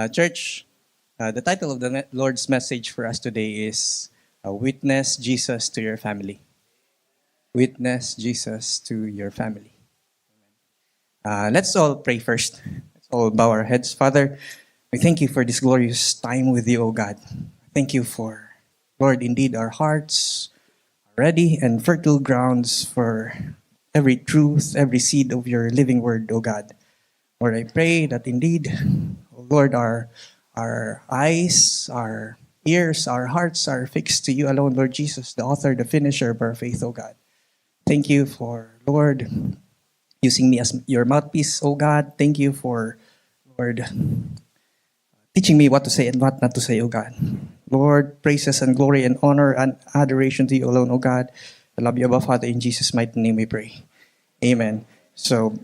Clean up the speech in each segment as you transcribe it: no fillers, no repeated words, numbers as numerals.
Church, the title of the Lord's message for us today is Witness Jesus to Your Family. Witness Jesus to your family. Let's all pray first. Let's all bow our heads. Father, we thank you for this glorious time with you, O God. Thank you for, Lord, indeed our hearts are ready and fertile grounds for every truth, every seed of your living word, O God. Lord, I pray that indeed, O Lord, our eyes, our ears, our hearts are fixed to you alone, Lord Jesus, the author, the finisher of our faith, O God. Thank you for, Lord, using me as your mouthpiece, O God. Thank you for, Lord, teaching me what to say and what not to say, O God. Lord, praises and glory and honor and adoration to you alone, O God. I love you, Abba Father. In Jesus' mighty name we pray. Amen. So,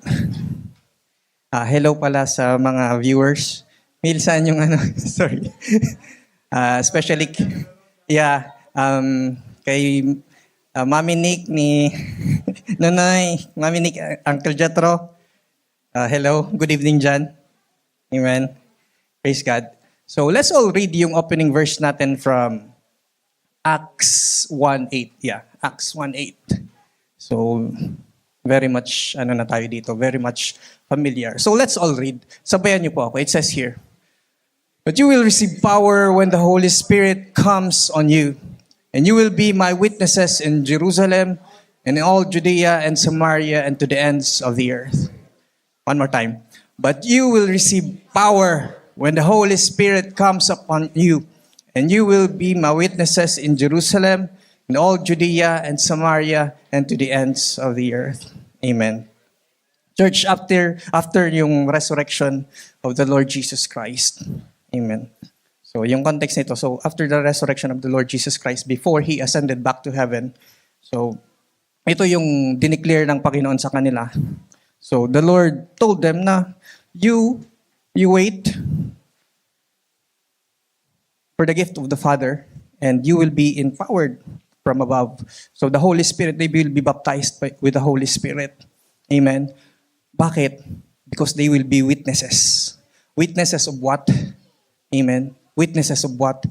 hello pala sa mga viewers. Mil, saan yung ano? Sorry. Especially, kay Mami Nick ni Nonoy, Mami Nick, Uncle Jetro. Hello, good evening dyan. Amen. Praise God. So let's all read yung opening verse natin from Acts 1:8. Yeah, Acts 1:8. So very much na tayo dito, very much familiar. So let's all read. Sabayan niyo po ako. It says here, "But you will receive power when the Holy Spirit comes on you. And you will be my witnesses in Jerusalem and in all Judea and Samaria and to the ends of the earth." One more time. "But you will receive power when the Holy Spirit comes upon you. And you will be my witnesses in Jerusalem, in all Judea and Samaria and to the ends of the earth." Amen. Church, after yung resurrection of the Lord Jesus Christ. Amen. So, yung context nito, so after the resurrection of the Lord Jesus Christ, before He ascended back to heaven, so ito yung dineclare ng Panginoon sa kanila. So, the Lord told them na, you wait for the gift of the Father, and you will be empowered from above. So, the Holy Spirit, they will be baptized with the Holy Spirit. Amen. Bakit? Because they will be witnesses. Witnesses of what? Amen. Witnesses of what?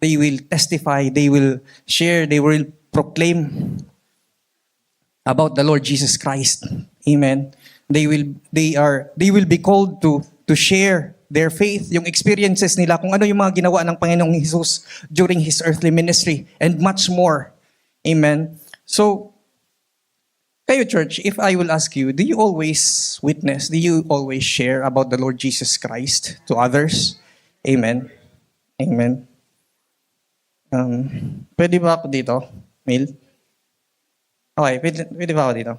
They will testify, they will share, they will proclaim about the Lord Jesus Christ. Amen. They will be called to share their faith, yung experiences nila, kung ano yung mga ginawa ng Panginoong Jesus during His earthly ministry, and much more. Amen. So, kayo church, if I will ask you, do you always witness, do you always share about the Lord Jesus Christ to others? Amen. Amen. Pwede ba ako dito, Mil? Okay, pwede ba ako dito?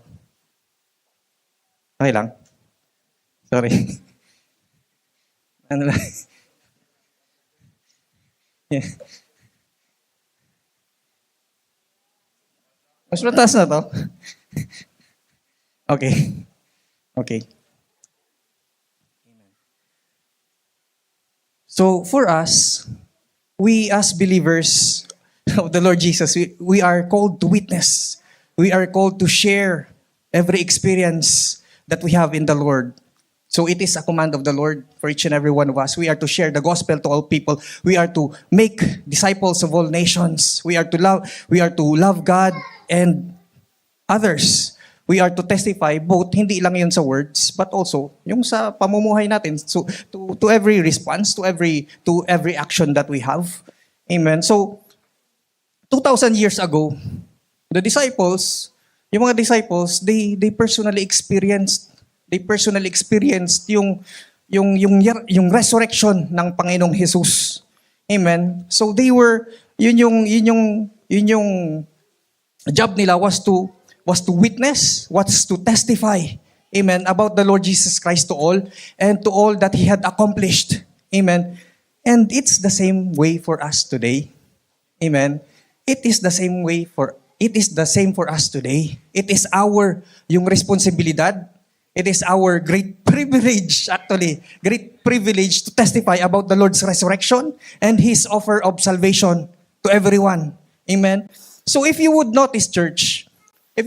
Okay lang. Sorry. Ano lang? Yeah. Mas mataas na to? Okay. Okay. So for us, we as believers of the Lord Jesus, we are called to witness. We are called to share every experience that we have in the Lord. So it is a command of the Lord for each and every one of us. We are to share the gospel to all people. We are to make disciples of all nations. We are to love God and others. We are to testify both, hindi lang yun sa words, but also yung sa pamumuhay natin, so to every response, to every action that we have. Amen. So 2,000 years ago, the disciples, yung mga disciples, they personally experienced yung resurrection ng Panginoong Jesus. Amen. So they were yun yung job nila was to witness, was to testify, amen, about the Lord Jesus Christ to all and to all that He had accomplished. Amen. And it's the same way for us today. Amen. It is the same for us today. It is yung responsibilidad. It is our great privilege, great privilege to testify about the Lord's resurrection and His offer of salvation to everyone. Amen. So if you would notice, church, kung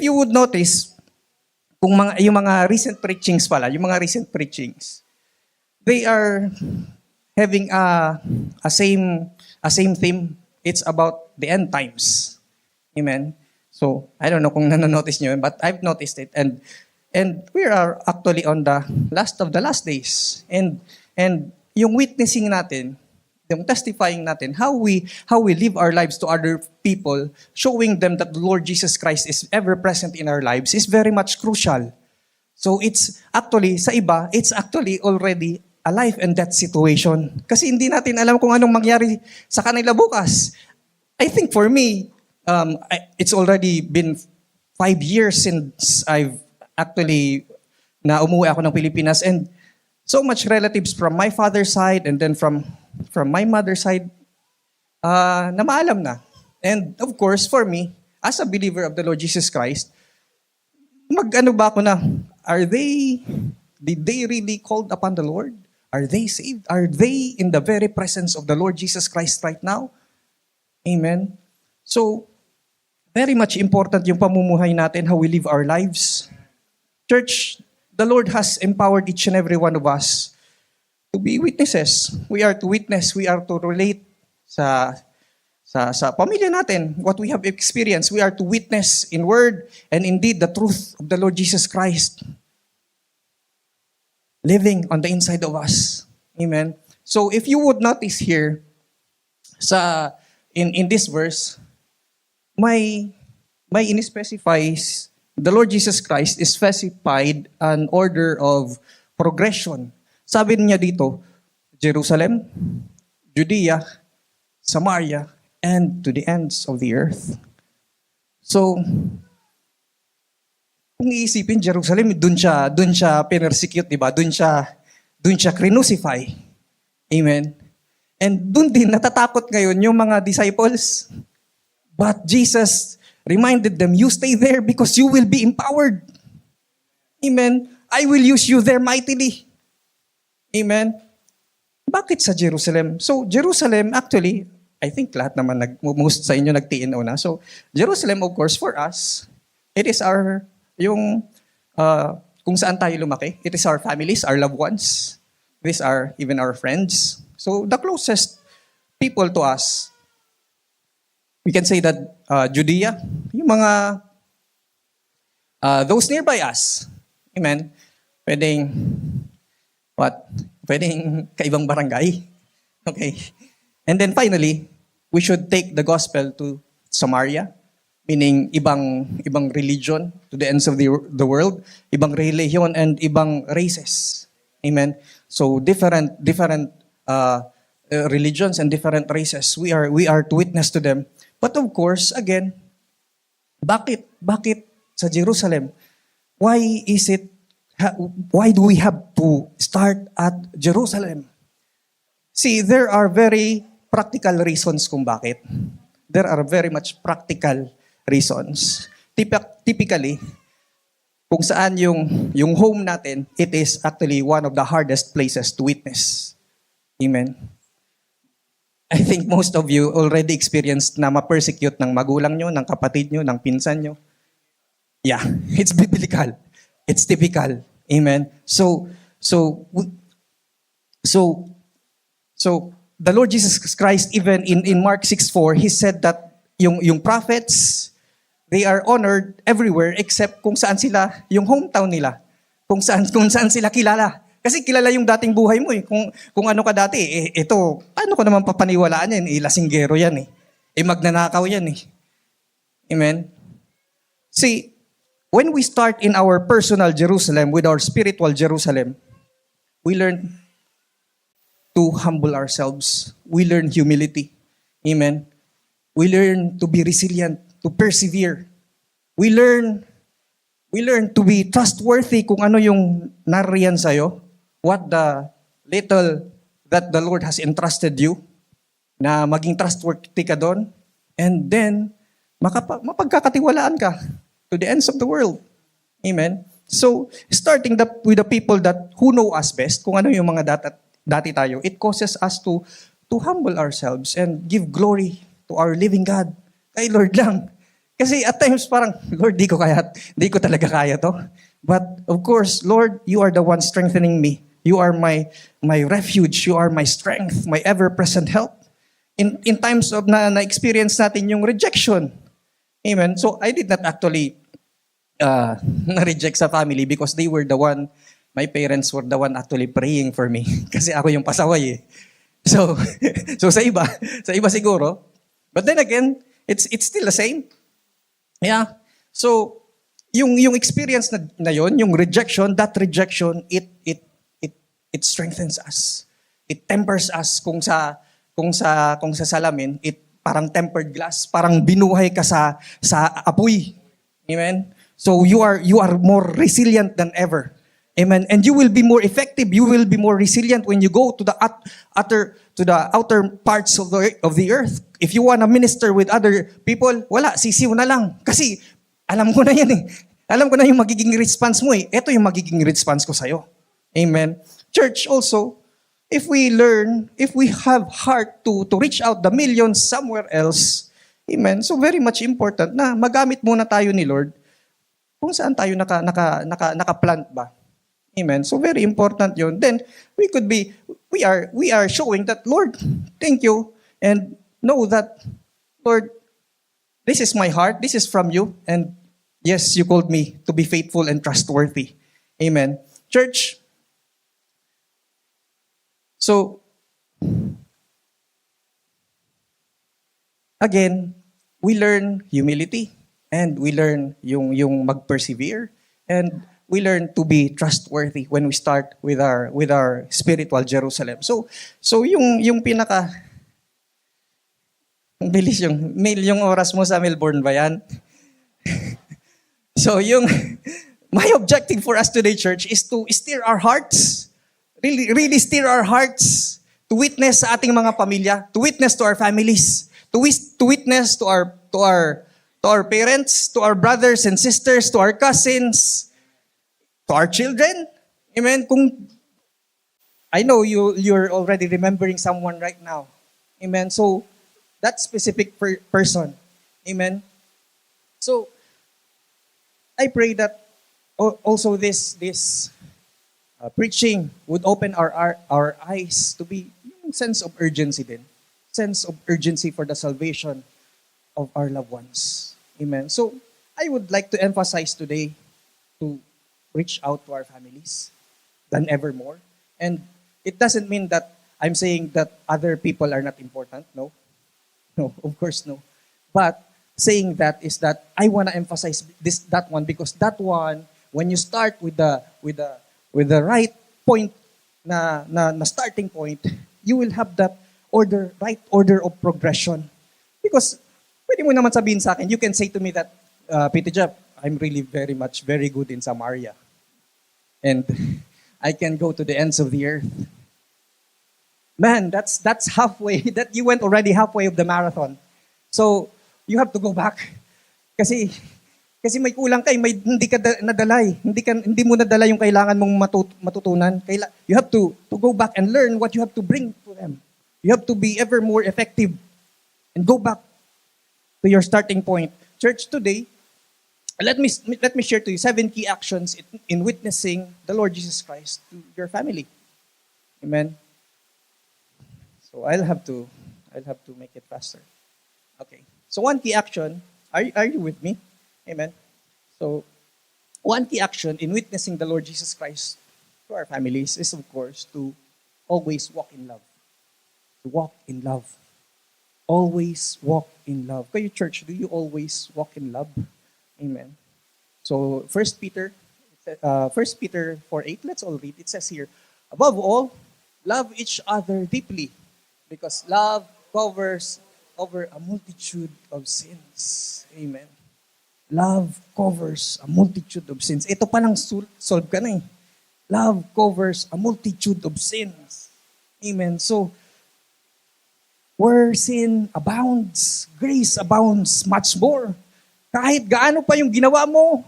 yung mga recent preachings, they are having a same theme. It's about the end times. Amen. So, I don't know kung nanonotice nyo, but I've noticed it. And we are actually on the last of the last days. And yung witnessing natin, yung testifying natin, how we live our lives to other people, showing them that the Lord Jesus Christ is ever present in our lives is very much crucial. So it's actually, sa iba, it's actually already a life and death situation. Kasi hindi natin alam kung anong mangyari sa kanila bukas. I think for me, it's already been 5 years since I've actually na umuwi ako ng Pilipinas, and so much relatives from my father's side and then from my mother's side na maalam na. And of course, for me, as a believer of the Lord Jesus Christ, mag-ano ba ako na, did they really called upon the Lord? Are they saved? Are they in the very presence of the Lord Jesus Christ right now? Amen. So, very much important yung pamumuhay natin, how we live our lives. Church, the Lord has empowered each and every one of us to be witnesses. We are to witness, we are to relate sa pamilya natin, what we have experienced. We are to witness in word and in deed the truth of the Lord Jesus Christ living on the inside of us. Amen. So if you would notice here, in this verse, may in-specifies, the Lord Jesus Christ is specified an order of progression. Sabi niya dito, Jerusalem, Judea, Samaria, and to the ends of the earth. So, kung iisipin, Jerusalem, dun siya pinersecute, di ba? Dun siya crucify. Amen. And dun din natatakot ngayon yung mga disciples. But Jesus reminded them, you stay there because you will be empowered. Amen. I will use you there mightily. Amen. Bakit sa Jerusalem? So, Jerusalem, actually, I think lahat naman, most sa inyo nagtiin una. So, Jerusalem, of course, for us, it is kung saan tayo lumaki. It is our families, our loved ones. These are even our friends. So, the closest people to us, we can say that Judea, yung mga, those nearby us. Amen. Pwedeng kaibang barangay. Okay. And then finally, we should take the gospel to Samaria, meaning ibang religion to the ends of the world, ibang religion and ibang races. Amen. So different religions and different races. We are to witness to them. But of course, again, bakit sa Jerusalem? Why do we have to start at Jerusalem? See, there are very practical reasons kung bakit. There are very much practical reasons. Typically, kung saan yung home natin, it is actually one of the hardest places to witness. Amen. I think most of you already experienced na ma-persecute ng magulang nyo, ng kapatid nyo, ng pinsan nyo. Yeah, it's biblical. It's typical. Amen. So the Lord Jesus Christ, even in Mark 6:4, He said that yung prophets, they are honored everywhere except kung saan sila, yung hometown nila. Kung saan sila kilala. Kasi kilala yung dating buhay mo eh. Kung ano ka dati, ito, paano ko naman papaniwalaan yan? Lasinggero yan eh. Magnanakaw yan eh. Amen? See, when we start in our personal Jerusalem with our spiritual Jerusalem, we learn to humble ourselves. We learn humility. Amen? We learn to be resilient, to persevere. We learn to be trustworthy kung ano yung nariyan sa'yo. What the little that the Lord has entrusted you, na maging trustworthy ka doon, and then mapagkakatiwalaan ka to the ends of the world. Amen? So, starting with the people who know us best, kung ano yung mga dati tayo, it causes us to humble ourselves and give glory to our living God. Kay Lord lang. Kasi at times parang, Lord, di ko talaga kaya to. But of course, Lord, you are the one strengthening me. You are my refuge. You are my strength, my ever-present help. In times of na-experience natin yung rejection. Amen. So I did not actually na-reject sa family because they were the one, my parents were the one actually praying for me. Kasi ako yung pasaway eh. So, so sa iba siguro. But then again, it's still the same. Yeah. So, yung experience na yon, yung rejection, that rejection, it strengthens us. It tempers us kung sa salamin, it parang tempered glass, parang binuhay ka sa apoy. Amen. So you are more resilient than ever. Amen. And you will be more effective. You will be more resilient when you go to the outer parts of the earth. If you want to minister with other people, wala, sisiw na lang. Kasi alam ko na yan eh. Alam ko na yung magiging response mo eh. Ito yung magiging response ko sa'yo. Amen. Church also, if we have heart to reach out the millions somewhere else, amen. So very much important na magamit muna tayo ni Lord kung saan tayo naka-plant ba. Amen. So very important 'yon. Then we are showing that, Lord, thank you, and know that, Lord, this is my heart, this is from you, and yes, you called me to be faithful and trustworthy. Amen. Church, so again, we learn humility, and we learn yung mag-persevere, and we learn to be trustworthy when we start with our spiritual Jerusalem. So yung pinaka ang bilis yung oras mo sa Melbourne ba yan? So my objective for us today, church, is to stir our hearts, really stir our hearts to witness sa ating mga pamilya, to witness to our families, to witness to our parents, to our brothers and sisters, to our cousins, to our children. Amen. I know you're already remembering someone right now. Amen. So that specific person. Amen. So I pray that also this preaching would open our eyes to be yung sense of urgency din. Sense of urgency for the salvation of our loved ones. Amen. So I would like to emphasize today to reach out to our families than ever more. And it doesn't mean that I'm saying that other people are not important. No, of course no. But saying that is that I want to emphasize that one, because that one, when you start with the right point na starting point, you will have that right order of progression. Because pwede mo naman sabihin sa akin, you can say to me that, Peter Jeff, I'm really very good in Samaria. And I can go to the ends of the earth. Man, that's halfway. That you went already halfway of the marathon. So you have to go back. Kasi may kulang ka, hindi ka nadalay. Hindi mo nadala yung kailangan mong matutunan. You have to go back and learn what you have to bring to them. You have to be ever more effective and go back to your starting point. Church, today, let me share to you 7 key actions in witnessing the Lord Jesus Christ to your family. Amen. So I'll have to make it faster. Okay. So 1 key action, are you with me? Amen. So 1 key action in witnessing the Lord Jesus Christ to our families is, of course, to always walk in love. To walk in love. Always walk in love. Kayo, church, do you always walk in love? Amen. So 1 Peter 4:8, let's all read. It says here, above all, love each other deeply, because love covers over a multitude of sins. Amen. Love covers a multitude of sins. Ito pa lang solve ka na eh. Love covers a multitude of sins. Amen. So, where sin abounds, grace abounds much more. Kahit gaano pa yung ginawa mo,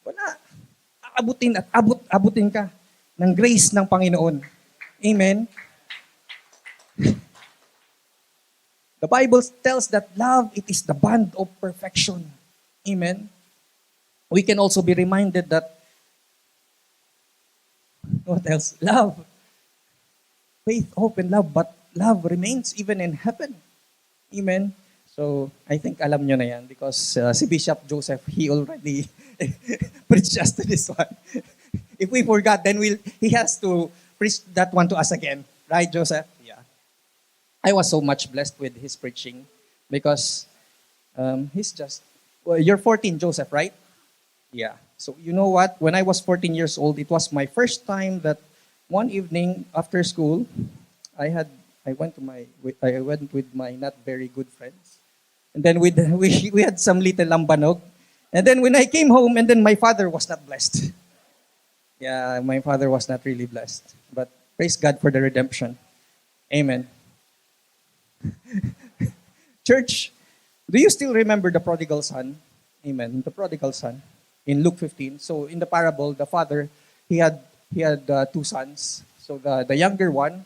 wala. Abutin ka ng grace ng Panginoon. Amen. The Bible tells that love, it is the bond of perfection. Amen. We can also be reminded that What else? Love. Faith, hope, and love. But love remains even in heaven. Amen. So, I think alam nyo na yan because si Bishop Joseph, he already preached us to this one. If we forgot, then he has to preach that one to us again. Right, Joseph? Yeah. I was so much blessed with his preaching because he's just, well, you're 14, Joseph, right? Yeah. So you know what? When I was 14 years old, it was my first time that one evening after school, I had I went with my not very good friends, and then we had some little lambanog, and then when I came home, and then my father was not blessed. Yeah, my father was not really blessed, but praise God for the redemption. Amen. Church, do you still remember the prodigal son? Amen. The prodigal son in Luke 15. So in the parable, the father he had two sons. So the younger one,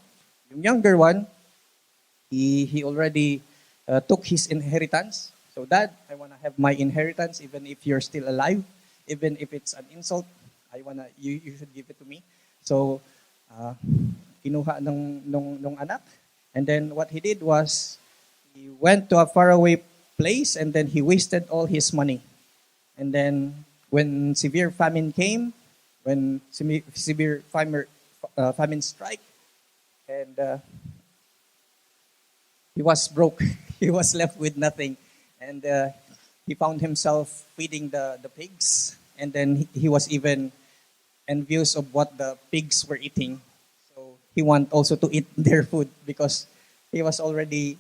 he already took his inheritance. So dad, I want to have my inheritance even if you're still alive, even if it's an insult. You should give it to me. So uh, kinuha nung anak, and then what he did was he went to a faraway place and then he wasted all his money. And then when severe famine came, when severe famine strike, and he was broke. He was left with nothing. And he found himself feeding the pigs. And then he was even envious of what the pigs were eating. So he want also to eat their food because he was already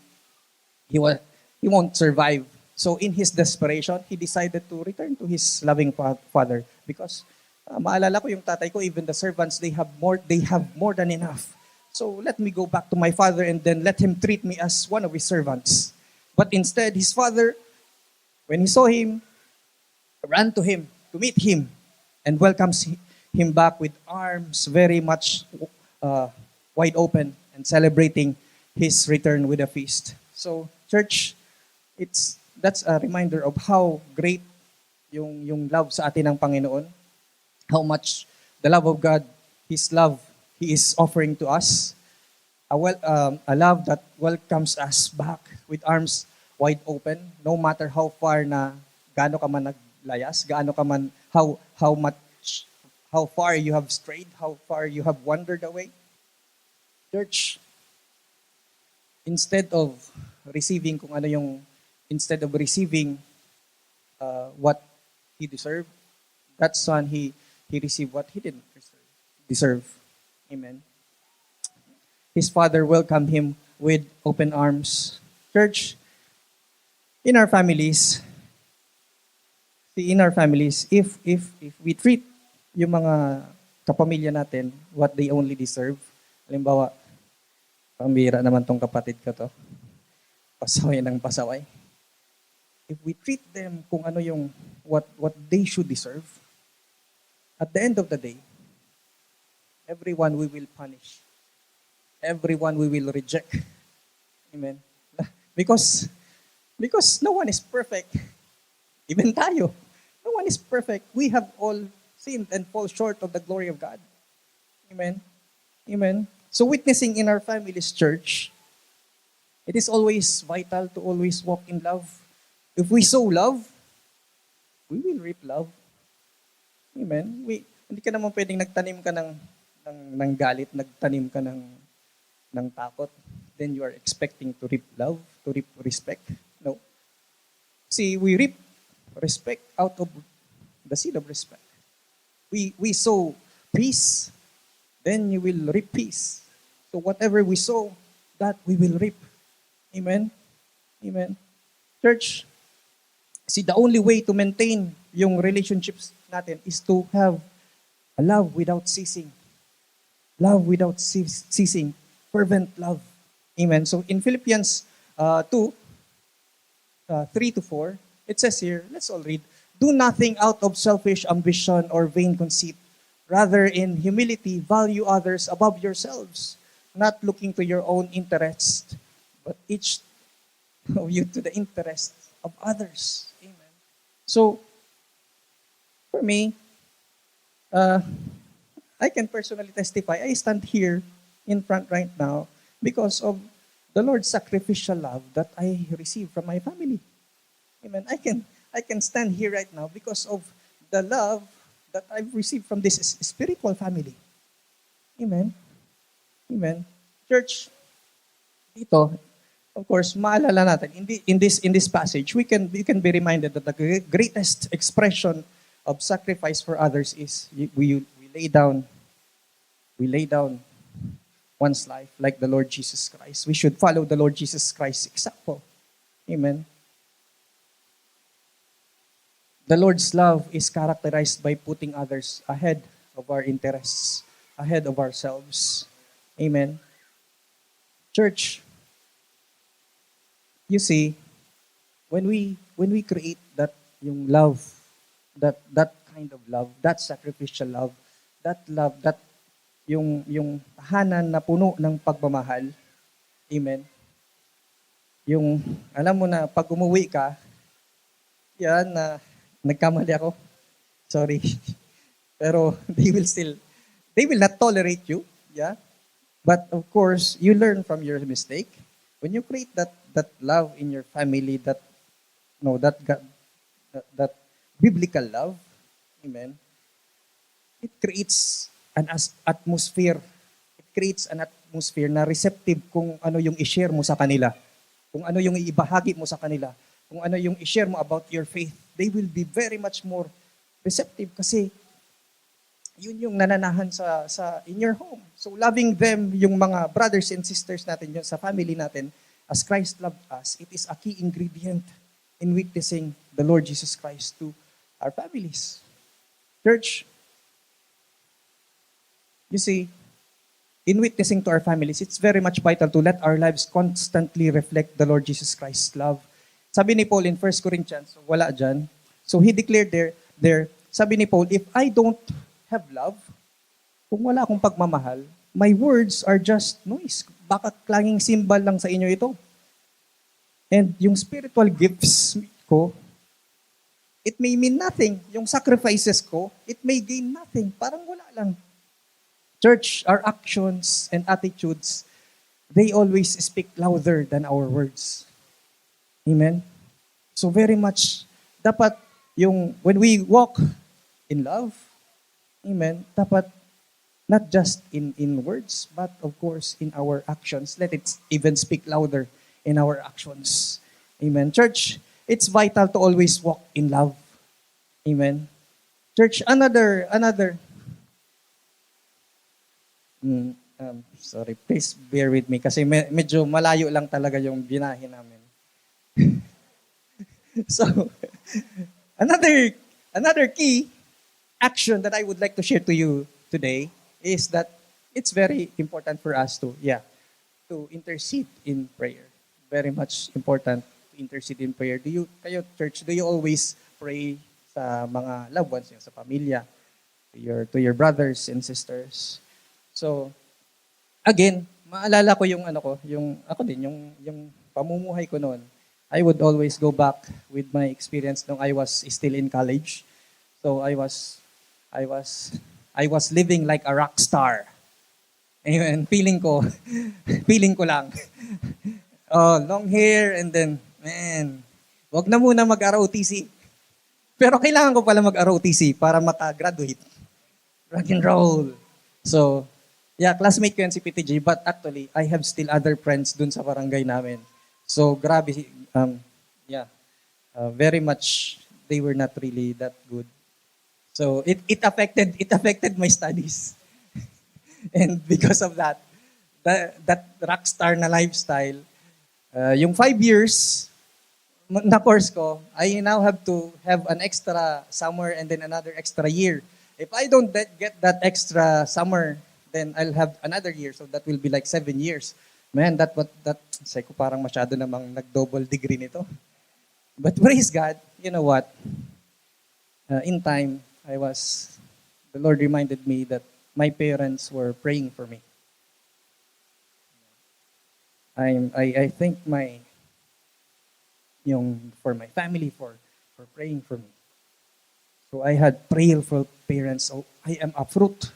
he was he won't survive. So in his desperation, he decided to return to his loving father because maalala ko yung tatay ko, even the servants they have more than enough. So let me go back to my father and then let him treat me as one of his servants. But instead, his father, when he saw him, ran to him to meet him and welcomes him back with arms very much uh, wide open and celebrating his return with a feast. So, church, that's a reminder of how great yung love sa atin ng Panginoon, how much the love of God, His love, He is offering to us, a love that welcomes us back with arms wide open, no matter how far na gaano ka man naglayas, gaano ka man how far you have strayed, how far you have wandered away. Church, instead of receiving kung ano yung instead of receiving what he deserved, that son he received what he didn't deserve. Amen. His father welcomed him with open arms. Church, in our families, if we treat yung mga kapamilya natin what they only deserve, halimbawa, pambira naman tong kapatid ko to, pasaway ng pasaway. If we treat them kung ano yung what they should deserve, at the end of the day, everyone we will punish. Everyone we will reject. Amen. Because no one is perfect. Even tayo. No one is perfect. We have all sinned and fall short of the glory of God. Amen. Amen. So witnessing in our family's church, it is always vital to always walk in love. If we sow love, we will reap love. Amen. Hindi ka naman pwedeng nagtanim ka ng galit, nagtanim ka ng takot. Then you are expecting to reap love, to reap respect. No. See, we reap respect out of the seed of respect. We sow peace, then you will reap peace. So whatever we sow, that we will reap. Amen? Amen. Church, see, the only way to maintain yung relationships natin is to have a love without ceasing. Love without ceasing. Fervent love. Amen. So in Philippians 2, 3-4, it says here, let's all read, do nothing out of selfish ambition or vain conceit. Rather, in humility, value others above yourselves, not looking to your own interest, but each of you to the interest of others. Amen. So, for me, I can personally testify. I stand here in front right now because of the Lord's sacrificial love that I received from my family. Amen. I can stand here right now because of the love that I've received from this spiritual family. Amen. Amen. Church, dito, of course, maalala natin in this passage, we can be reminded that the greatest expression of sacrifice for others is we lay down one's life like the Lord Jesus Christ. We should follow the Lord Jesus Christ's example. Amen. The Lord's love is characterized by putting others ahead of our interests, ahead of ourselves. Amen. Church, you see, when we create that yung love, that kind of love, that sacrificial love, that yung tahanan na puno ng pagmamahal. Amen. Yung alam mo na pag umuwi ka, yan na nagkamali ako. Sorry. Pero they will not tolerate you. Yeah. But of course, you learn from your mistake. When you create that love in your family, that no that God, that biblical love, amen. It creates an atmosphere. It creates an atmosphere na receptive kung ano yung i-share mo sa kanila. Kung ano yung ibahagi mo sa kanila. Kung ano yung i-share mo about your faith. They will be very much more receptive kasi yun yung nananahan sa in your home. So loving them, yung mga brothers and sisters natin yun sa family natin, as Christ loved us, it is a key ingredient in witnessing the Lord Jesus Christ to our families. Church, you see, in witnessing to our families, it's very much vital to let our lives constantly reflect the Lord Jesus Christ's love. Sabi ni Paul in 1 Corinthians, so wala dyan. So he declared there, sabi ni Paul, if I don't have love, kung wala akong pagmamahal, my words are just noise. Baka klanging symbol lang sa inyo ito. And yung spiritual gifts ko, it may mean nothing. Yung sacrifices ko, it may gain nothing. Parang wala lang. Church, our actions and attitudes, they always speak louder than our words. Amen? So very much, dapat when we walk in love, amen, dapat not just in words, but of course in our actions. Let it even speak louder in our actions. Amen. Church, it's vital to always walk in love. Amen. Church, sorry, please bear with me kasi medyo malayo lang talaga yung binahe namin. So, another key action that I would like to share to you today is that it's very important for us to intercede in prayer. Very much important to intercede in prayer. Kayo church, do you always pray sa mga loved ones, sa pamilya, to your brothers and sisters? So, again, maalala ko yung pamumuhay ko noon. I would always go back with my experience nung I was still in college. So I was living like a rock star. Amen. Feeling ko lang. Oh, long hair and then, man, wag na muna mag-ROTC. Pero kailangan ko pala mag-ROTC para maka-graduate. Rock and roll. So, yeah, classmate ko yan si PTJ, but actually, I have still other friends dun sa barangay namin. So, grabe, very much, they were not really that good. So, it affected my studies. And because of that rock star na lifestyle, yung 5 years na course ko, I now have to have an extra summer and then another extra year. If I don't get that extra summer, then I'll have another year. So that will be like 7 years. Man, say ko parang masyado namang nag-double degree nito. But praise God, you know what? In time, the Lord reminded me that my parents were praying for me. I thank for my family for praying for me. So I had prayerful parents. So I am a fruit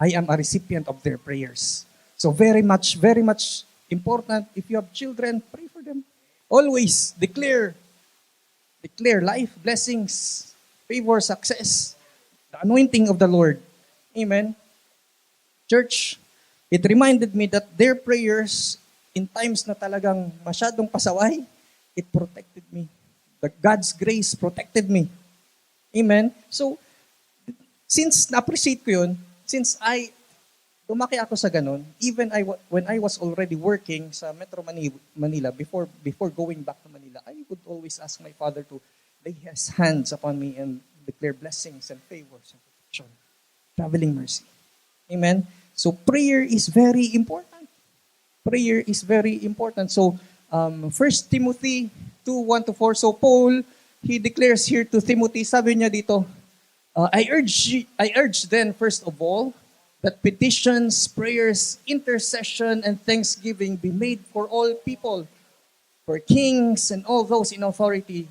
I am a recipient of their prayers. So very much important. If you have children, pray for them. Always declare life, blessings, favor, success, the anointing of the Lord. Amen. Church, it reminded me that their prayers in times na talagang masyadong pasaway, it protected me. That God's grace protected me. Amen. So, since na-appreciate ko yun, since lumaki ako sa ganun, even when I was already working sa Metro Manila, before going back to Manila, I would always ask my father to lay his hands upon me and declare blessings and favors and protection. Traveling mercy. Amen. So prayer is very important. Prayer is very important. So 1 Timothy 2:1-4. So Paul, he declares here to Timothy, sabi niya dito, I urge then first of all that petitions, prayers, intercession, and thanksgiving be made for all people, for kings and all those in authority,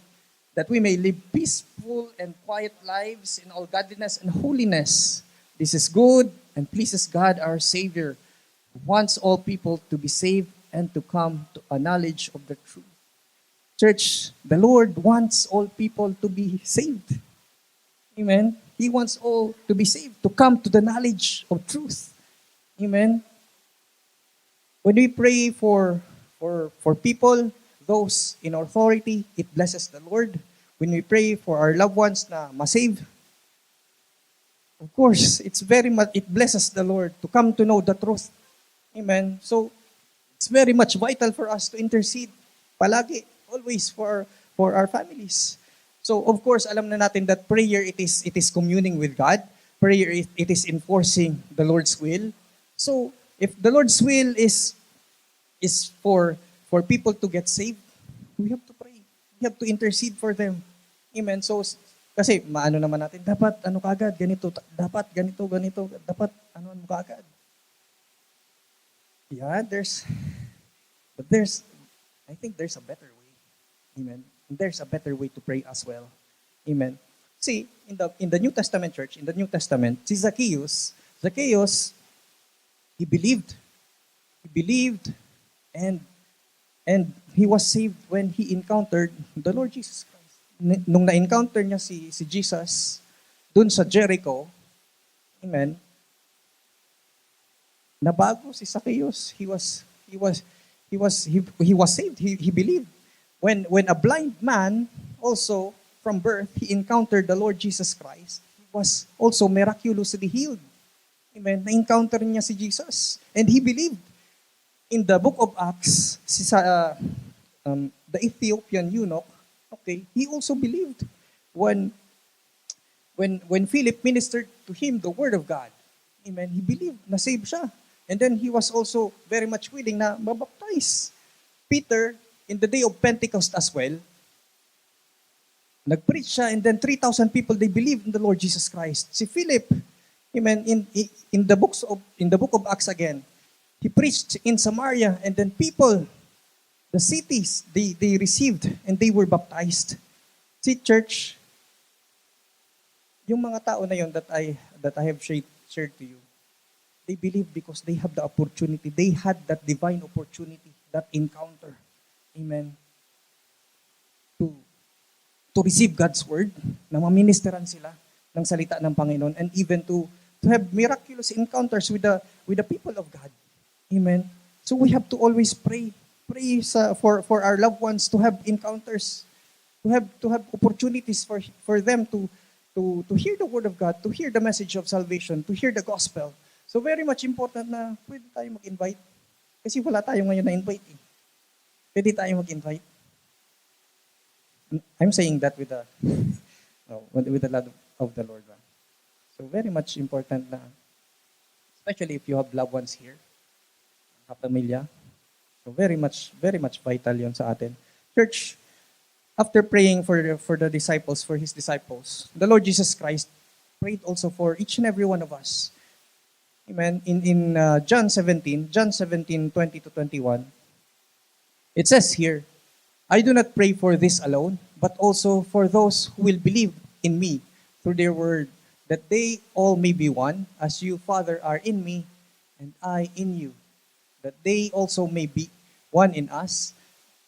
that we may live peaceful and quiet lives in all godliness and holiness. This is good and pleases God our Savior, who wants all people to be saved and to come to a knowledge of the truth. Church, the Lord wants all people to be saved. Amen. He wants all to be saved, to come to the knowledge of truth. Amen. When we pray for people, those in authority, it blesses the Lord. When we pray for our loved ones na masave, of course, it blesses the Lord to come to know the truth. Amen. So, it's very much vital for us to intercede palagi, always for our families. So, of course, alam na natin that prayer, it is communing with God. Prayer, it is enforcing the Lord's will. So, if the Lord's will is for people to get saved, we have to pray. We have to intercede for them. Amen. So, kasi maano naman natin, dapat ano kagad, ganito, dapat ganito, dapat ano kagad. Yeah, I think there's a better way. Amen. There's a better way to pray as well. Amen. See, in the New Testament church, in the New Testament, si Zacchaeus, he believed. He believed and he was saved when he encountered the Lord Jesus Christ. Nung na-encounter niya si Jesus dun sa Jericho, amen, nabago si Zacchaeus. He was saved. He believed. When a blind man, also from birth, he encountered the Lord Jesus Christ, he was also miraculously healed. Amen. Na-encounter niya si Jesus. And he believed. In the book of Acts, the Ethiopian eunuch, okay, he also believed when Philip ministered to him the word of God. Amen. He believed na save siya. And then he was also very much willing na mabaptize. Peter, in the day of Pentecost as well, nag-preach siya and then 3,000 people, they believed in the Lord Jesus Christ. Si Philip, amen, in the book of Acts again, he preached in Samaria and then people, the cities, they received and they were baptized. See, church, yung mga tao na yun that I have shared to you, they believe because they have the opportunity. They had that divine opportunity, that encounter. Amen. To receive God's word, na maministeran sila ng salita ng Panginoon, and even to have miraculous encounters with the people of God. Amen. So we have to always pray for our loved ones to have encounters, to have opportunities for them to hear the word of God, to hear the message of salvation, to hear the gospel. So very much important na pwede tayo mag-invite. Kasi wala tayo ngayon na invite. Pwede tayo mag-invite. I'm saying that with the love of the Lord. So very much important na, especially if you have loved ones here, kapamilya. So very much vital yon sa atin. Church, after praying for the disciples, for his disciples, the Lord Jesus Christ prayed also for each and every one of us. Amen. In John 17:20-21, it says here, I do not pray for this alone, but also for those who will believe in me through their word, that they all may be one, as you, Father, are in me, and I in you, that they also may be one in us,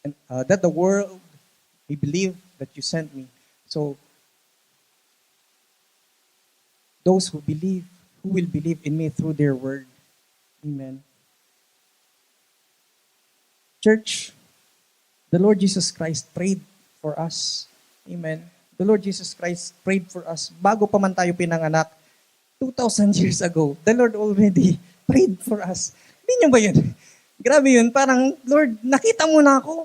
and that the world may believe that you sent me. So those who will believe in me through their word. Amen. Church, the Lord Jesus Christ prayed for us. Amen. The Lord Jesus Christ prayed for us bago pa man tayo pinanganak. 2,000 years ago, the Lord already prayed for us. Hindi niyo ba yun? Grabe yun. Parang, Lord, nakita mo na ako.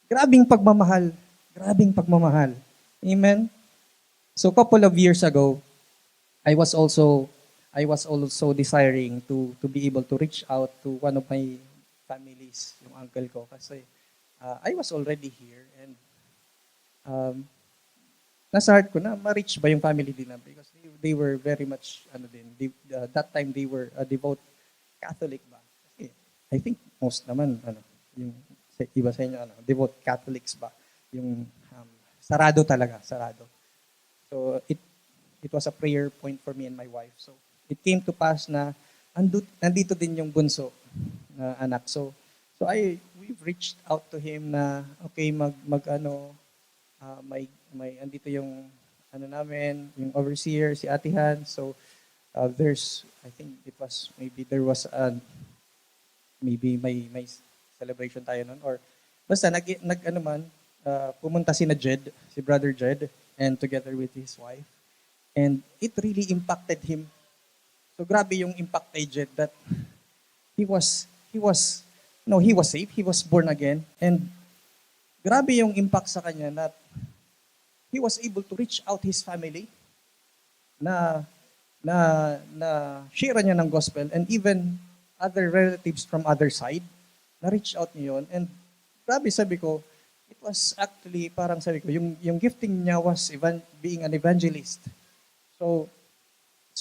Grabing pagmamahal. Grabing pagmamahal. Amen. So, couple of years ago, I was also desiring to be able to reach out to one of my families, yung uncle ko, kasi I was already here and nasa heart ko na ma-reach ba yung family nila because they were very much that time they were a devout Catholic ba. Kasi I think most naman yung iba sa inyo devout Catholics ba, yung sarado talaga, sarado. So it was a prayer point for me and my wife. So it came to pass na nandito din yung bunso na anak. So we've reached out to him na okay may andito yung namin, yung overseer si Atihan. So I think there was maybe may celebration tayo noon or basta pumunta si Brother Jed and together with his wife. And it really impacted him. So grabe yung impact kay Jed that he was saved, he was born again, and grabe yung impact sa kanya that he was able to reach out his family na share niya ng gospel and even other relatives from other side na reach out niya yun. And grabe sabi ko, it was actually parang sabi ko, yung gifting niya was being an evangelist. So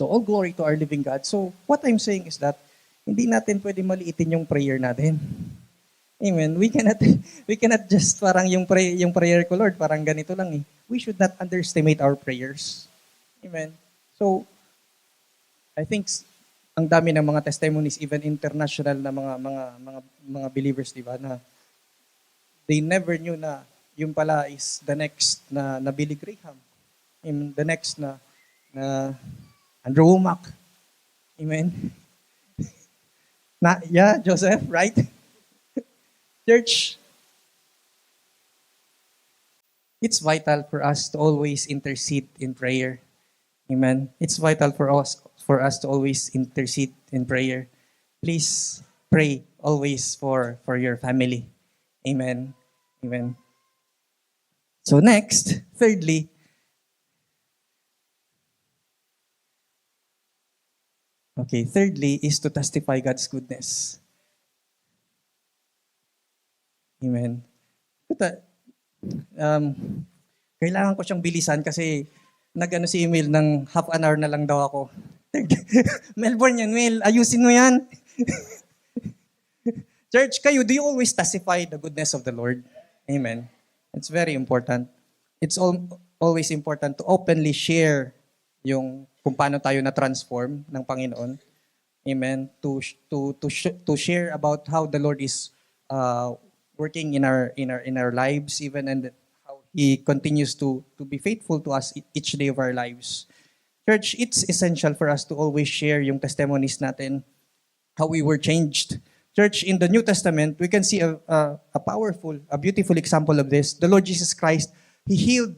all glory to our living God. So what I'm saying is that hindi natin pwede maliitin yung prayer natin. Amen. We cannot just parang yung prayer ko, Lord, parang ganito lang eh. We should not underestimate our prayers. Amen. So I think ang dami ng mga testimonies even international na mga believers, di ba, na they never knew na yung pala is the next na Billy Graham. Amen. The next na Andrew Womack. Amen. Joseph, right? Church, it's vital for us to always intercede in prayer. Amen. It's vital for us to always intercede in prayer. Please pray always for your family. Amen. Amen. So next, thirdly, is to testify God's goodness. Amen. Kailangan ko siyang bilisan kasi si email ng half an hour na lang daw ako. Melbourne yan, Mel. Ayusin mo yan. Church, do you always testify the goodness of the Lord? Amen. It's very important. It's always important to openly share yung kung paano tayo na-transform ng Panginoon. Amen. To share about how the Lord is working in our lives, even, and how He continues to be faithful to us each day of our lives. Church, it's essential for us to always share yung testimonies natin, how we were changed. Church, in the New Testament, we can see a powerful, a beautiful example of this. The Lord Jesus Christ, He healed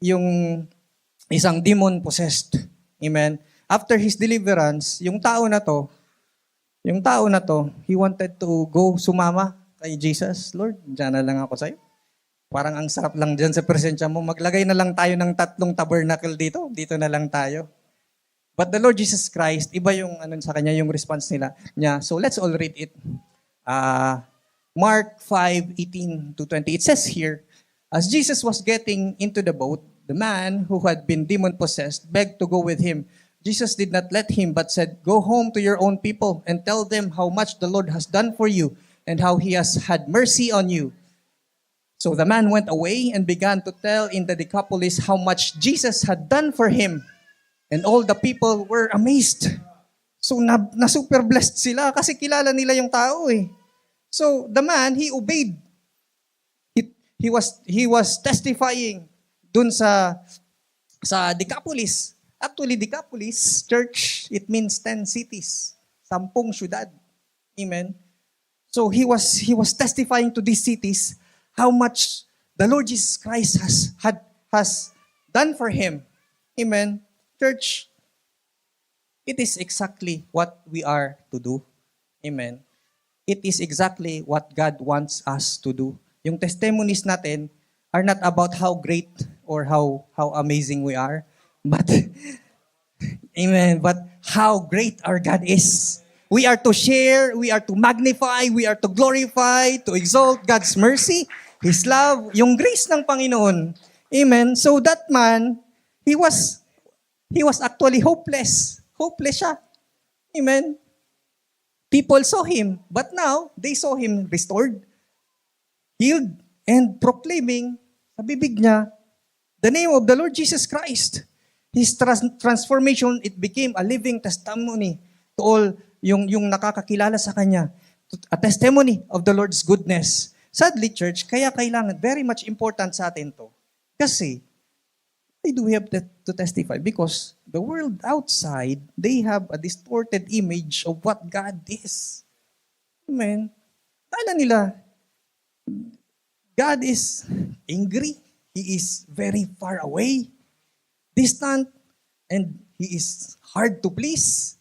yung isang demon-possessed. Amen. After His deliverance, yung tao na to, he wanted to go sumama kay Jesus. Lord, dyan na lang ako sa'yo. Parang ang sarap lang dyan sa presensya mo. Maglagay na lang tayo ng 3 tabernacle dito. Dito na lang tayo. But the Lord Jesus Christ, iba yung sa kanya, yung response niya. So let's all read it. Mark 5:18-20. It says here, as Jesus was getting into the boat, the man who had been demon-possessed begged to go with him. Jesus did not let him, but said, go home to your own people and tell them how much the Lord has done for you and how He has had mercy on you. So the man went away and began to tell in the Decapolis how much Jesus had done for him. And all the people were amazed. So na super blessed sila kasi kilala nila yung tao eh. So the man, he obeyed. He was testifying dun sa Decapolis. Actually, Decapolis church, it means 10 cities. 10 syudad. Amen. So he was testifying to these cities how much the Lord Jesus Christ has done for him. Amen. Church, it is exactly what we are to do. Amen. It is exactly what God wants us to do. Yung testimonies natin are not about how great or how amazing we are, but amen, but how great our God is. We are to share, we are to magnify, we are to glorify, to exalt God's mercy, His love, yung grace ng Panginoon. Amen. So that man, he was actually hopeless. Hopeless siya. Amen. People saw him, but now they saw him restored, healed, and proclaiming sa bibig niya the name of the Lord Jesus Christ. His transformation, it became a living testimony to all yung nakakakilala sa kanya. A testimony of the Lord's goodness. Sadly, church, kaya kailangan, very much important sa atin to. Kasi, why do we have to testify? Because the world outside, they have a distorted image of what God is. Amen. Kala nila, God is angry. He is very far away, distant, and He is hard to please.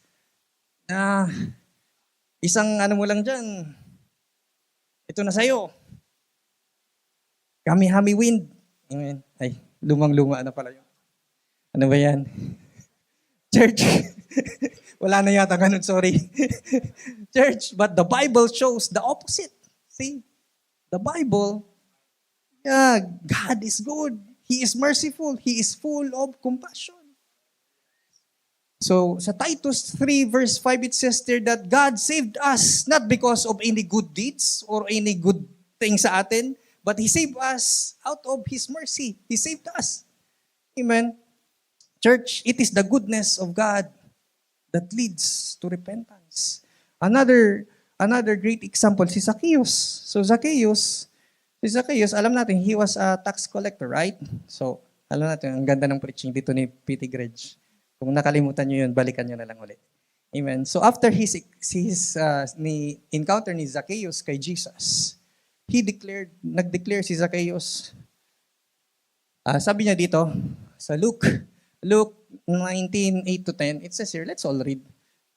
Isang ano mo lang dyan, ito na sa'yo. Kami-hami wind. Amen. Ay, lumang-luma na pala yun. Ano ba yan? Church, wala na yata ganun, sorry. Church, but the Bible shows the opposite. See? The Bible, yeah, God is good. He is merciful. He is full of compassion. So, sa Titus 3 verse 5, it says there that God saved us not because of any good deeds or any good thing sa atin, but He saved us out of His mercy. He saved us. Amen. Church, it is the goodness of God that leads to repentance. Another great example, si Zacchaeus. So Zacchaeus, alam natin, he was a tax collector, right? So, alam natin, ang ganda ng preaching dito ni P.T. Gredge. Kung nakalimutan nyo yun, balikan nyo na lang ulit. Amen. So after his encounter ni Zacchaeus kay Jesus, nag-declare si Zacchaeus, sabi niya dito, sa Luke 19:8-10, it says here, let's all read.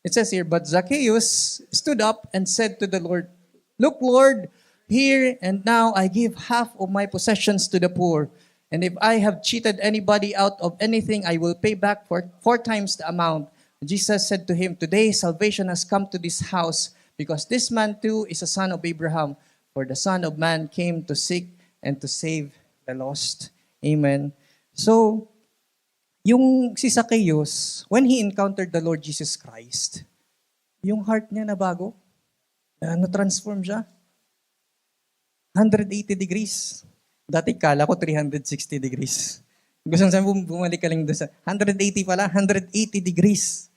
It says here, but Zacchaeus stood up and said to the Lord, look, Lord, here and now I give half of my possessions to the poor. And if I have cheated anybody out of anything, I will pay back for 4 times the amount. Jesus said to him, today salvation has come to this house, because this man too is a son of Abraham. For the Son of Man came to seek and to save the lost. Amen. So, yung si Zacchaeus, when he encountered the Lord Jesus Christ, yung heart niya nabago, na-transform siya. 180 degrees. Dati kala ko 360 degrees. Gusto sabi, bumalik ka lang doon sa 180 pala, 180 degrees.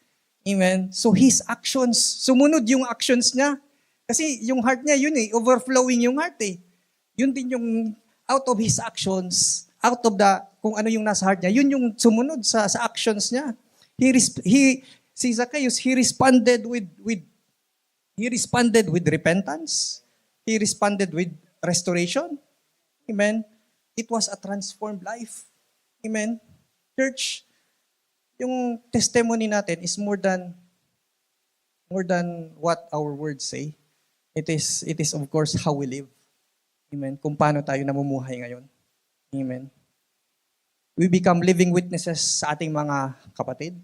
Amen. So his actions, sumunod yung actions niya. Kasi yung heart niya, yun overflowing yung heart Yun din yung out of his actions, out of kung ano yung nasa heart niya, yun yung sumunod sa actions niya. Si Zacchaeus, he responded with repentance. He responded with restoration. Amen. It was a transformed life. Amen. Church, yung testimony natin is more than what our words say. It is of course how we live. Amen. Kung paano tayo namumuhay ngayon. Amen. We become living witnesses sa ating mga kapatid,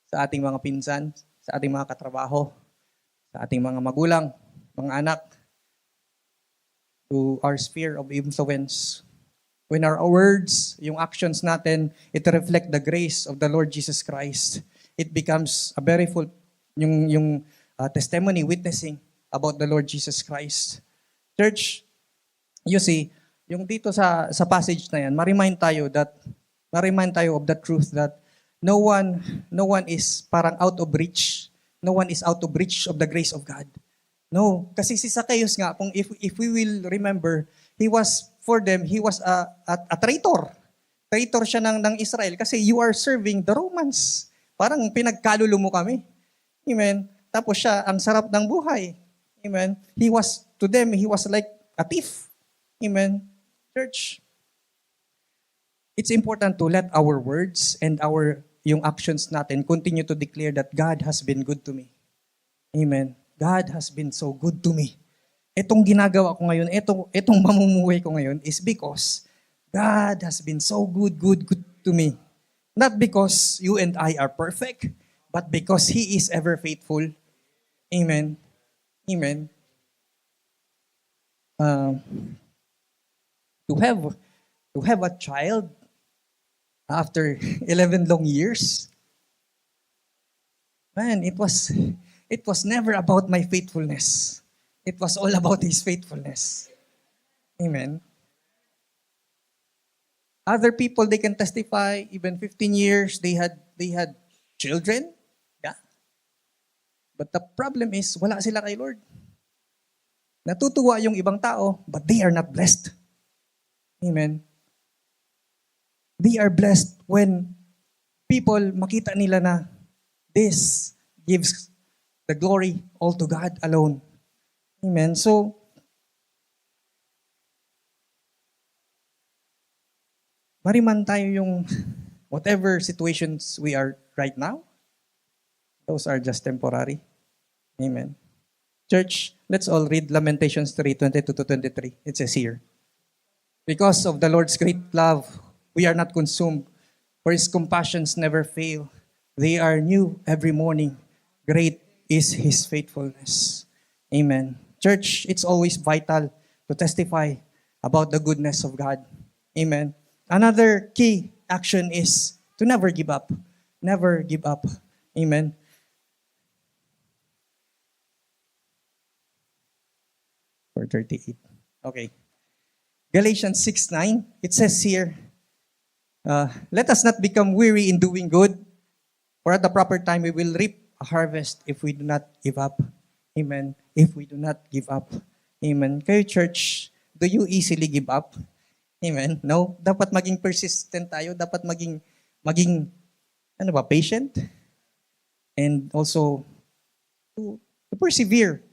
sa ating mga pinsan, sa ating mga katrabaho, sa ating mga magulang, mga anak, to our sphere of influence. When our words, yung actions natin, it reflect the grace of the Lord Jesus Christ. It becomes a very full, yung testimony, witnessing about the Lord Jesus Christ. Church, you see, yung dito sa passage na yan, ma-remind tayo of the truth that No one is parang out of reach. No one is out of reach of the grace of God. No, kasi si Zacchaeus nga, kung if we will remember, he was a traitor. Traitor siya ng Israel kasi you are serving the Romans. Parang pinagkalulo mo kami. Amen. Tapos siya, ang sarap ng buhay. Amen. To them, he was like a thief. Amen. Church, it's important to let our words and yung actions natin continue to declare that God has been good to me. Amen. God has been so good to me. Itong ginagawa ko ngayon, itong mamumuhay ko ngayon is because God has been so good to me. Not because you and I are perfect, but because He is ever faithful. Amen. Amen. To have a child after 11 long years, man, it was never about my faithfulness. It was all about His faithfulness. Amen. Other people, they can testify, even 15 years, they had children. Yeah. But the problem is, wala sila kay Lord. Natutuwa yung ibang tao, but they are not blessed. Amen. They are blessed when people makita nila na this gives the glory all to God alone. Amen. So, mariman tayo yung whatever situations we are right now, those are just temporary. Amen. Church, let's all read Lamentations 3:22-23. It says here, because of the Lord's great love, we are not consumed, for His compassions never fail. They are new every morning. Great is His faithfulness. Amen. Church, it's always vital to testify about the goodness of God. Amen. Another key action is to never give up. Never give up. Amen. For 38. Okay. Galatians 6:9, it says here, let us not become weary in doing good, for at the proper time we will reap a harvest if we do not give up. Amen. If we do not give up. Amen. Kayo church, do you easily give up? Amen. No, dapat maging persistent tayo, dapat maging patient, and also to persevere.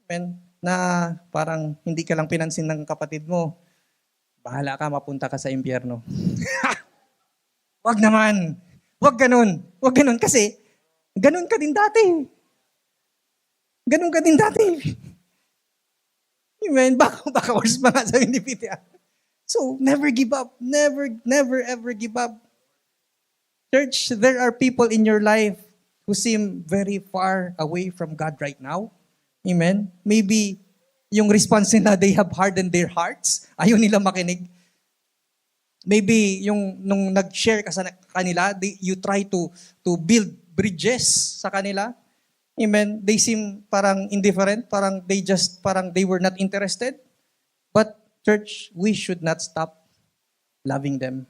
Amen. Na parang hindi ka lang pinansin ng kapatid mo, bahala ka, mapunta ka sa impyerno. Wag naman. Wag ganun. Wag ganun kasi ganun ka din dati. Ganun ka din dati. Amen. Baka worse pa nga sa Pinipitian. So, never give up. Never ever give up. Church, there are people in your life who seem very far away from God right now. Amen. Maybe yung response nila, they have hardened their hearts. Ayaw nila makinig. Maybe nung nag-share ka sa kanila, you try to build bridges sa kanila. Amen. They seem parang indifferent, parang they were not interested. But church, we should not stop loving them.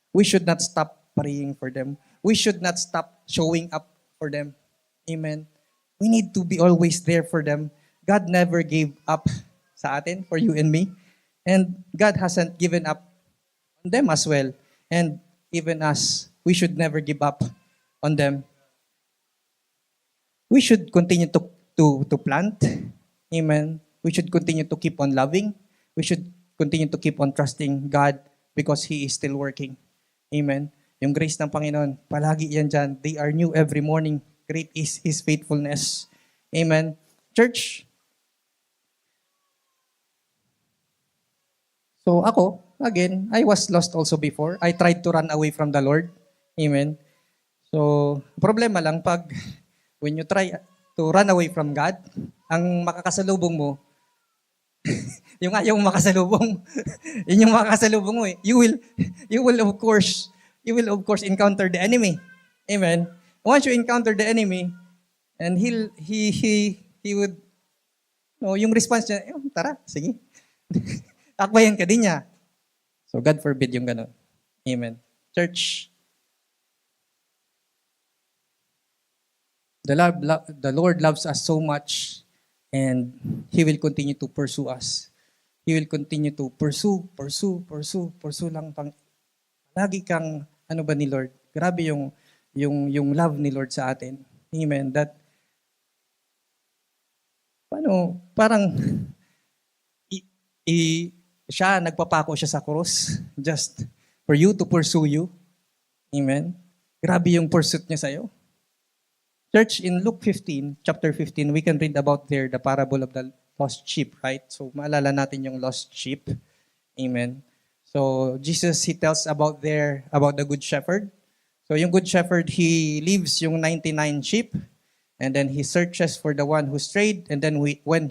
We should not stop praying for them. We should not stop showing up for them. Amen. We need to be always there for them. God never gave up sa atin, for you and me. And God hasn't given up on them as well. And even us, we should never give up on them. We should continue to plant. Amen. We should continue to keep on loving. We should continue to keep on trusting God because He is still working. Amen. Yung grace ng Panginoon, palagi yan dyan. They are new every morning. Great is His faithfulness. Amen. Church, so ako, again, I was lost also before. I tried to run away from the Lord. Amen. So, problema lang when you try to run away from God, ang makakasalubong mo, yung ayaw makasalubong, yun yung makakasalubong mo eh. You will of course encounter the enemy. Amen. Once you encounter the enemy, and he would, yung response niya, tara, sige. Takbayan ka din niya. So God forbid yung ganun. Amen. Church, The Lord loves us so much, and He will continue to pursue us. He will continue to pursue lang pang lagi kang ano ba ni Lord. Grabe yung love ni Lord sa atin. Amen. That parang i, i- nagpapako siya sa cross just for you to pursue you. Amen. Grabe yung pursuit niya sa'yo. Church, in Luke 15, chapter 15, we can read about there the parable of the lost sheep, right? So maalala natin yung lost sheep. Amen. So Jesus, He tells about the good shepherd. So yung good shepherd, he leaves yung 99 sheep, and then he searches for the one who strayed, and then when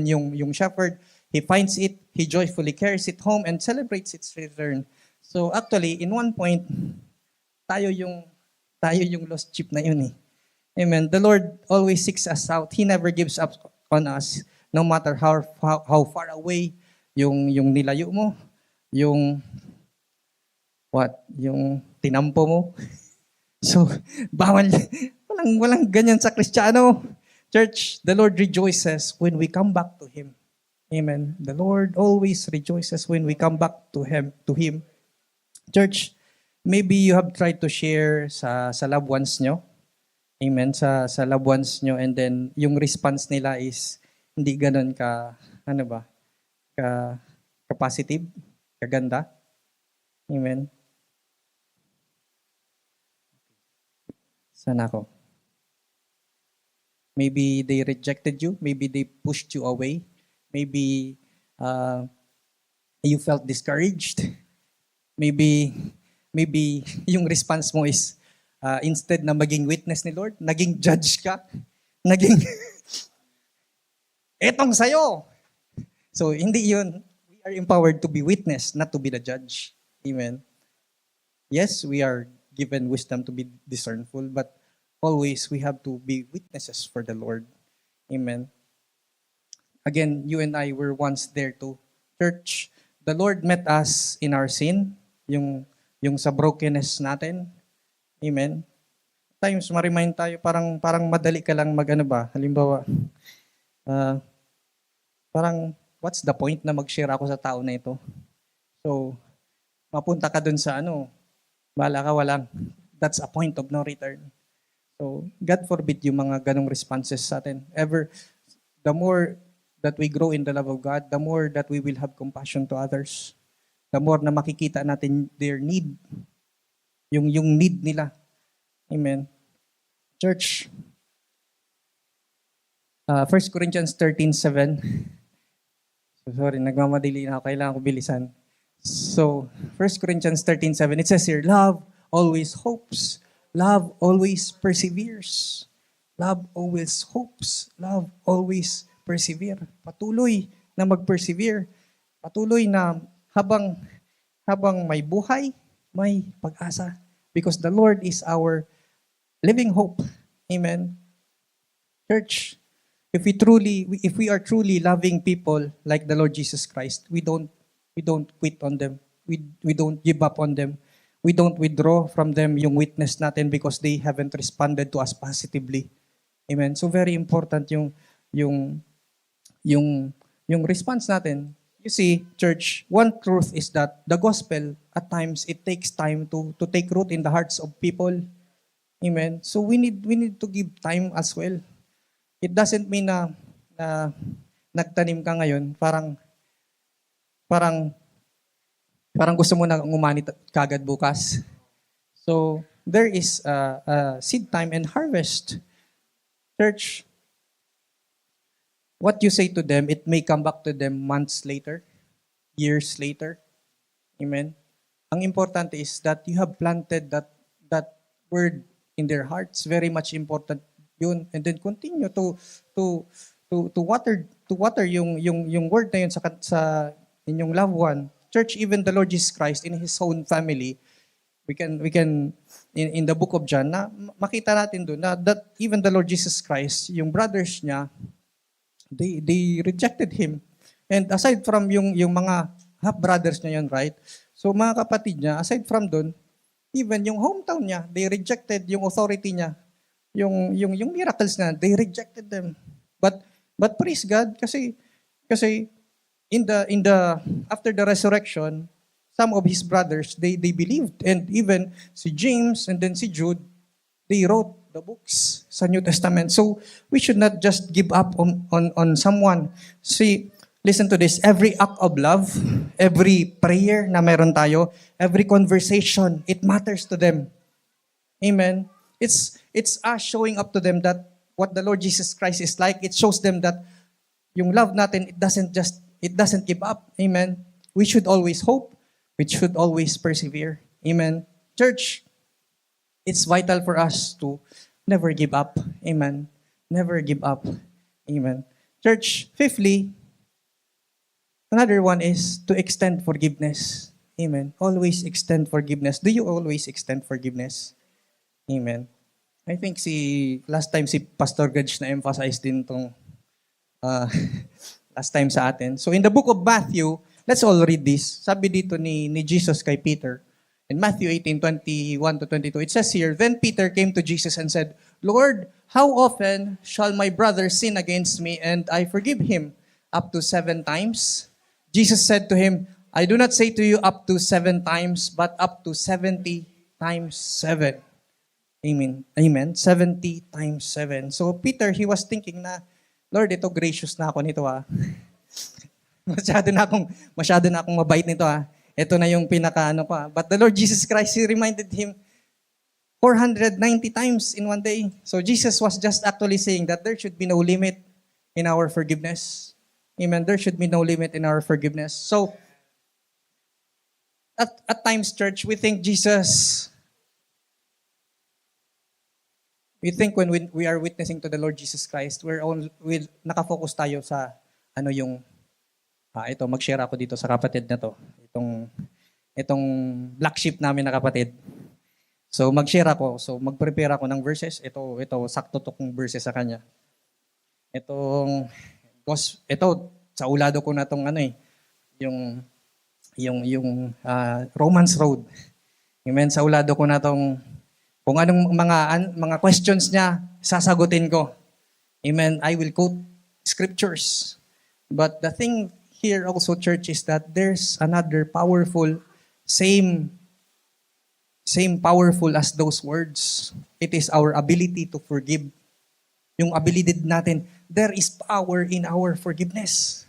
yung shepherd, he finds it, he joyfully carries it home and celebrates its return. So actually, in one point, tayo yung lost sheep na yun eh. Amen. The Lord always seeks us out. He never gives up on us, no matter how far away yung nilayo mo, yung yung tinampo mo. So, bawal, walang ganyan sa Kristiyano. Church, the Lord rejoices when we come back to Him. Amen. The Lord always rejoices when we come back to Him. Church, maybe you have tried to share sa loved ones nyo. Amen. Sa loved ones nyo, and then yung response nila is hindi ganun ka positive, kaganda. Amen. Sana ako. Maybe they rejected you. Maybe they pushed you away. Maybe you felt discouraged. Maybe yung response mo is instead na maging witness ni Lord, naging judge ka. Naging, etong sayo. So, hindi yun. We are empowered to be witness, not to be the judge. Amen. Yes, we are given wisdom to be discernful, but always we have to be witnesses for the Lord. Amen. Again, you and I were once there too. Church, the Lord met us in our sin, yung sa brokenness natin. Amen. Times ma-remind tayo, parang madali ka lang halimbawa, parang what's the point na mag-share ako sa tao na ito? So, mapunta ka dun sa bahala ka, walang. That's a point of no return. So, God forbid yung mga ganong responses sa atin. The more that we grow in the love of God, the more that we will have compassion to others. The more na makikita natin their need. Yung need nila. Amen. Church, 1 Corinthians 13:7. So, sorry, nagmamadali na ako. Kailangan ko bilisan. So, 1 Corinthians 13:7, it says here, love always hopes. Love always perseveres. Love always hopes. Love always persevere. Patuloy na mag-persevere. Patuloy na habang may buhay, may pag-asa. Because the Lord is our living hope. Amen. Church, if we are truly loving people like the Lord Jesus Christ, we don't quit on them. We don't give up on them. We don't withdraw from them yung witness natin because they haven't responded to us positively. Amen. So very important yung response natin. You see, church, one truth is that the gospel at times it takes time to take root in the hearts of people. Amen. So we need to give time as well. It doesn't mean na nagtanim ka ngayon, parang gusto mo na umani kagad bukas. So, there is seed time and harvest. Church, what you say to them, it may come back to them months later, years later. Amen. Ang importante is that you have planted that word in their hearts. Very much important yun. And then continue to water yung word na yun sa inyong loved one. Church, even the Lord Jesus Christ in His own family, we can in the book of John, na makita natin doon na that even the Lord Jesus Christ, yung brothers niya, they rejected Him. And aside from yung mga half-brothers niya yun, right? So mga kapatid niya, aside from doon, even yung hometown niya, they rejected yung authority niya. yung miracles na they rejected them. But praise God kasi in the after the resurrection, some of his brothers they believed, and even si James and then si Jude, they wrote the books sa New Testament. So we should not just give up on someone. See, listen to this, every act of love, every prayer na meron tayo, every conversation, it matters to them. Amen. It's us showing up to them that what the Lord Jesus Christ is like. It shows them that yung love natin, it doesn't give up. Amen. We should always hope. We should always persevere. Amen. Church, it's vital for us to never give up. Amen. Never give up. Amen. Church, fifthly, another one is to extend forgiveness. Amen. Always extend forgiveness. Do you always extend forgiveness? Amen. I think last time si Pastor Gaj na emphasize din tong uh, last time sa atin. So in the book of Matthew, let's all read this. Sabi dito ni Jesus kay Peter. In Matthew 18:21 to 22, it says here, Then Peter came to Jesus and said, Lord, how often shall my brother sin against me and I forgive him? Up to 7 times? Jesus said to him, I do not say to you up to 7 times, but up to 70 times 7. Amen. Amen. 70 times 7. So Peter, he was thinking na, Lord, ito gracious na ako nito masyado na akong mabait nito Ito na yung pinaka-ano ko But the Lord Jesus Christ, He reminded him 490 times in one day. So Jesus was just actually saying that there should be no limit in our forgiveness. Amen. There should be no limit in our forgiveness. So, at times, church, we think when we are witnessing to the Lord Jesus Christ, nakafocus tayo sa ito, mag-share ako dito sa kapatid na to. Itong black sheep namin na kapatid. So mag-share ako. So mag-prepare ako ng verses. Ito sakto to kong verses sa kanya. Ito sa ulado ko na tong yung Romance Road. Amen. Sa ulado ko na tong kung anong mga questions niya, sasagutin ko. Amen. I will quote scriptures. But the thing here also, church, is that there's another powerful, same powerful as those words. It is our ability to forgive. Yung ability natin, there is power in our forgiveness.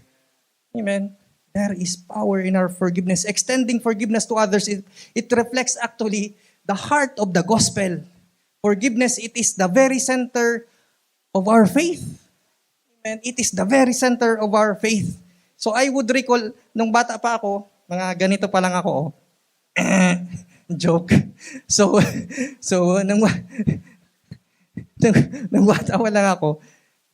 Amen. There is power in our forgiveness. Extending forgiveness to others, it reflects actually the heart of the gospel. Forgiveness, it is the very center of our faith. Amen. It is the very center of our faith. So I would recall, nung bata pa ako, mga ganito pa lang ako. Joke. So nung bata pa lang ako,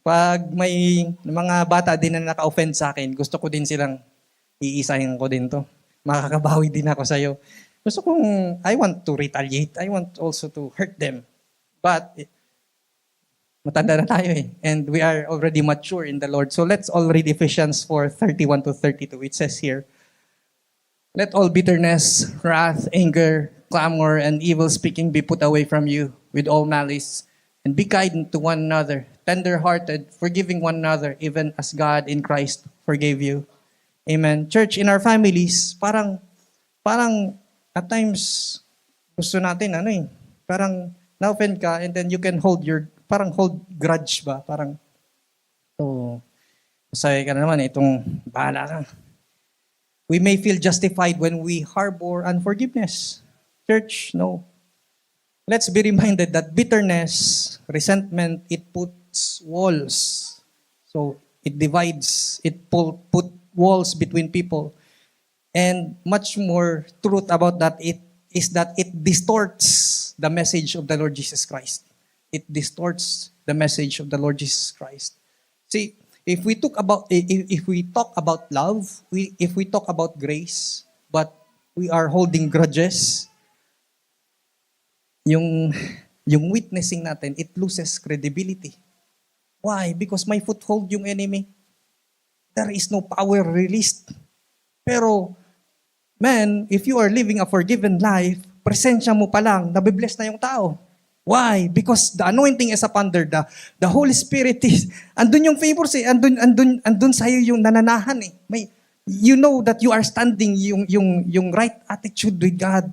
pag may mga bata din na naka-offend sa akin, gusto ko din silang iisahin ko din to. Makakabawi din ako sa'yo. Gusto kong, I want to retaliate. I want also to hurt them. But, matanda na tayo and we are already mature in the Lord. So let's all read Ephesians 4:31 to 32. It says here, Let all bitterness, wrath, anger, clamor, and evil speaking be put away from you with all malice, and be kind to one another, tender-hearted, forgiving one another, even as God in Christ forgave you. Amen. Church, in our families, parang at times, gusto natin, parang na-offend ka and then you can hold grudge ba? Parang, masaya ka na naman, itong bahala ka. We may feel justified when we harbor unforgiveness. Church, no. Let's be reminded that bitterness, resentment, it puts walls. So, it divides, it put walls between people. And much more truth about that is that it distorts the message of the Lord Jesus Christ. It distorts the message of the Lord Jesus Christ. See, if we talk about love, if we talk about grace, but we are holding grudges, yung witnessing natin, it loses credibility. Why? Because may foothold yung enemy. There is no power released. Pero, man, if you are living a forgiven life, presensya mo pa lang, nabibless na yung tao. Why? Because the anointing is upon there. The Holy Spirit is, andun yung favors eh. Andun sa'yo yung nananahan eh. You know that you are standing yung right attitude with God.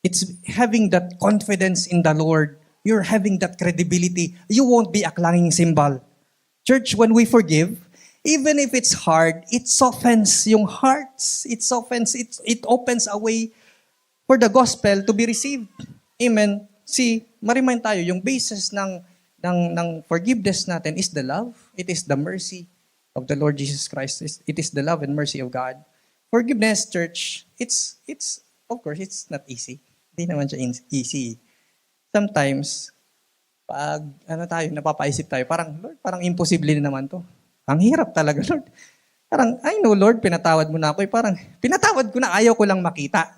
It's having that confidence in the Lord. You're having that credibility. You won't be a clanging cymbal. Church, when we forgive, even if it's hard, it softens yung hearts. It softens, it opens a way for the gospel to be received. Amen. See, ma-remind tayo, yung basis ng forgiveness natin is the love. It is the mercy of the Lord Jesus Christ. It is the love and mercy of God. Forgiveness, church, it's of course, it's not easy. Hindi naman siya easy. Sometimes, pag napapaisip tayo, parang, Lord, parang imposible din naman to. Ang hirap talaga, Lord. Parang, I know, Lord, pinatawad mo na ako. Parang, pinatawad ko na, ayaw ko lang makita.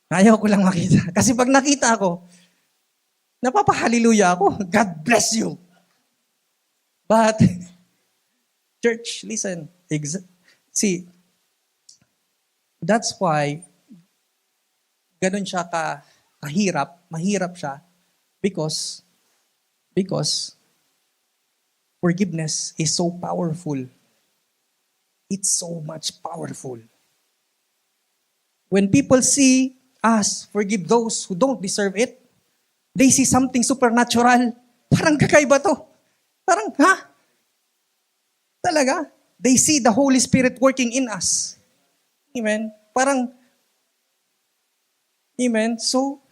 Ayaw ko lang makita. Kasi pag nakita ko, napapahaliluya ako. God bless you. But, church, listen. See, that's why, ganun siya mahirap siya, because forgiveness is so powerful. It's so much powerful. When people see us forgive those who don't deserve it, they see something supernatural. Parang kakaiba to. Parang, ha? Talaga? They see the Holy Spirit working in us. Amen? Parang, amen? So,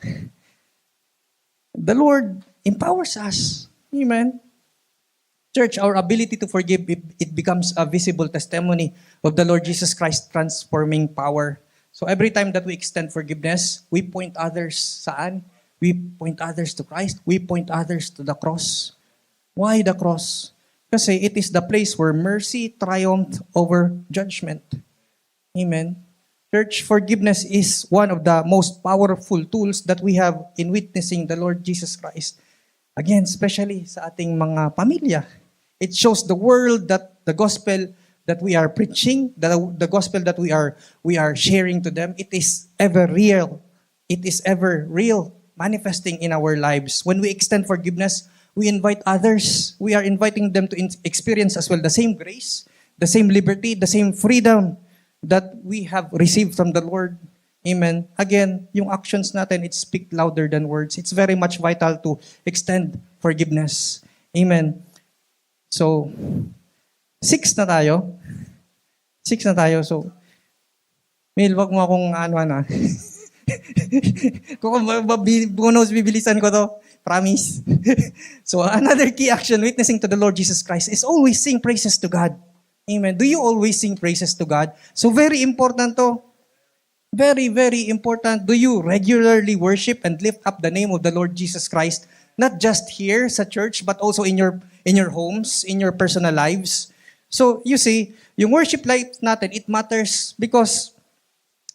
the Lord empowers us. Amen? Church, our ability to forgive, it becomes a visible testimony of the Lord Jesus Christ's transforming power. So every time that we extend forgiveness, we point others saan? We point others to Christ. We point others to the cross. Why the cross? Kasi it is the place where mercy triumphed over judgment. Amen? Church, forgiveness is one of the most powerful tools that we have in witnessing the Lord Jesus Christ. Again, especially sa ating mga pamilya. It shows the world that the gospel that we are preaching, the gospel that we are sharing to them, it is ever real. It is ever real, manifesting in our lives. When we extend forgiveness, we invite others. We are inviting them to experience as well the same grace, the same liberty, the same freedom that we have received from the Lord. Amen. Again, yung actions natin, it speak louder than words. It's very much vital to extend forgiveness. Amen. So, 6 na tayo. So, Mil, wag mo akong ano. Kung bonus, bibilisan ko to. Promise. So, another key action, witnessing to the Lord Jesus Christ, is always sing praises to God. Amen. Do you always sing praises to God? So, very important to. Very, very important. Do you regularly worship and lift up the name of the Lord Jesus Christ? Not just here sa church, but also in your homes, in your personal lives. So, you see, yung worship life natin, it matters because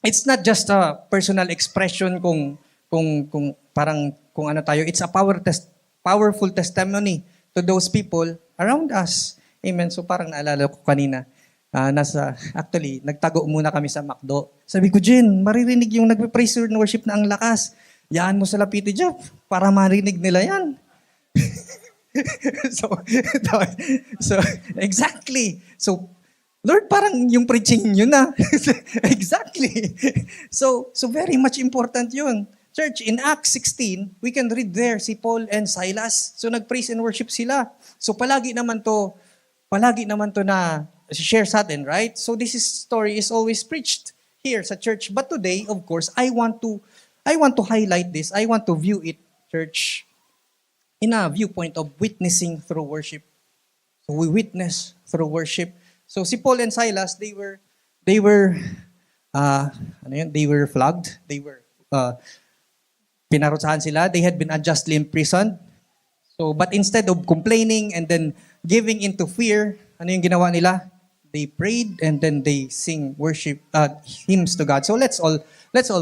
it's not just a personal expression kung ano tayo. It's a powerful testimony to those people around us. Amen. So parang naalala ko kanina, actually, nagtago muna kami sa McDo. Sabi ko, Jen, maririnig yung nagpe-praise and worship na ang lakas. Yaan mo sa lapiti, Jeff, para marinig nila yan. so, exactly. So, Lord, parang yung preaching yun na. Exactly. So, very much important yun. Church, in Acts 16, we can read there si Paul and Silas. So, nag-praise and worship sila. So, palagi naman to na share sa atin, right? So, this story is always preached here sa church. But today, of course, I want to highlight this. I want to view it, church, in a viewpoint of witnessing through worship. So, we witness through worship. So, si Paul and Silas, they were flogged. They were pinarutsahan sila. They had been unjustly imprisoned. So, but instead of complaining and then giving into fear, ano yung ginawa nila? They prayed and then they sing worship hymns to God. So let's all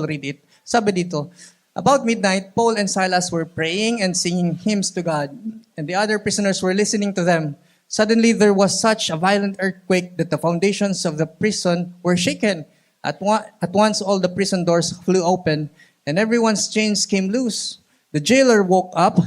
read it. Sabi dito, about midnight, Paul and Silas were praying and singing hymns to God, and the other prisoners were listening to them. Suddenly there was such a violent earthquake that the foundations of the prison were shaken. At once all the prison doors flew open, and everyone's chains came loose. the jailer woke up,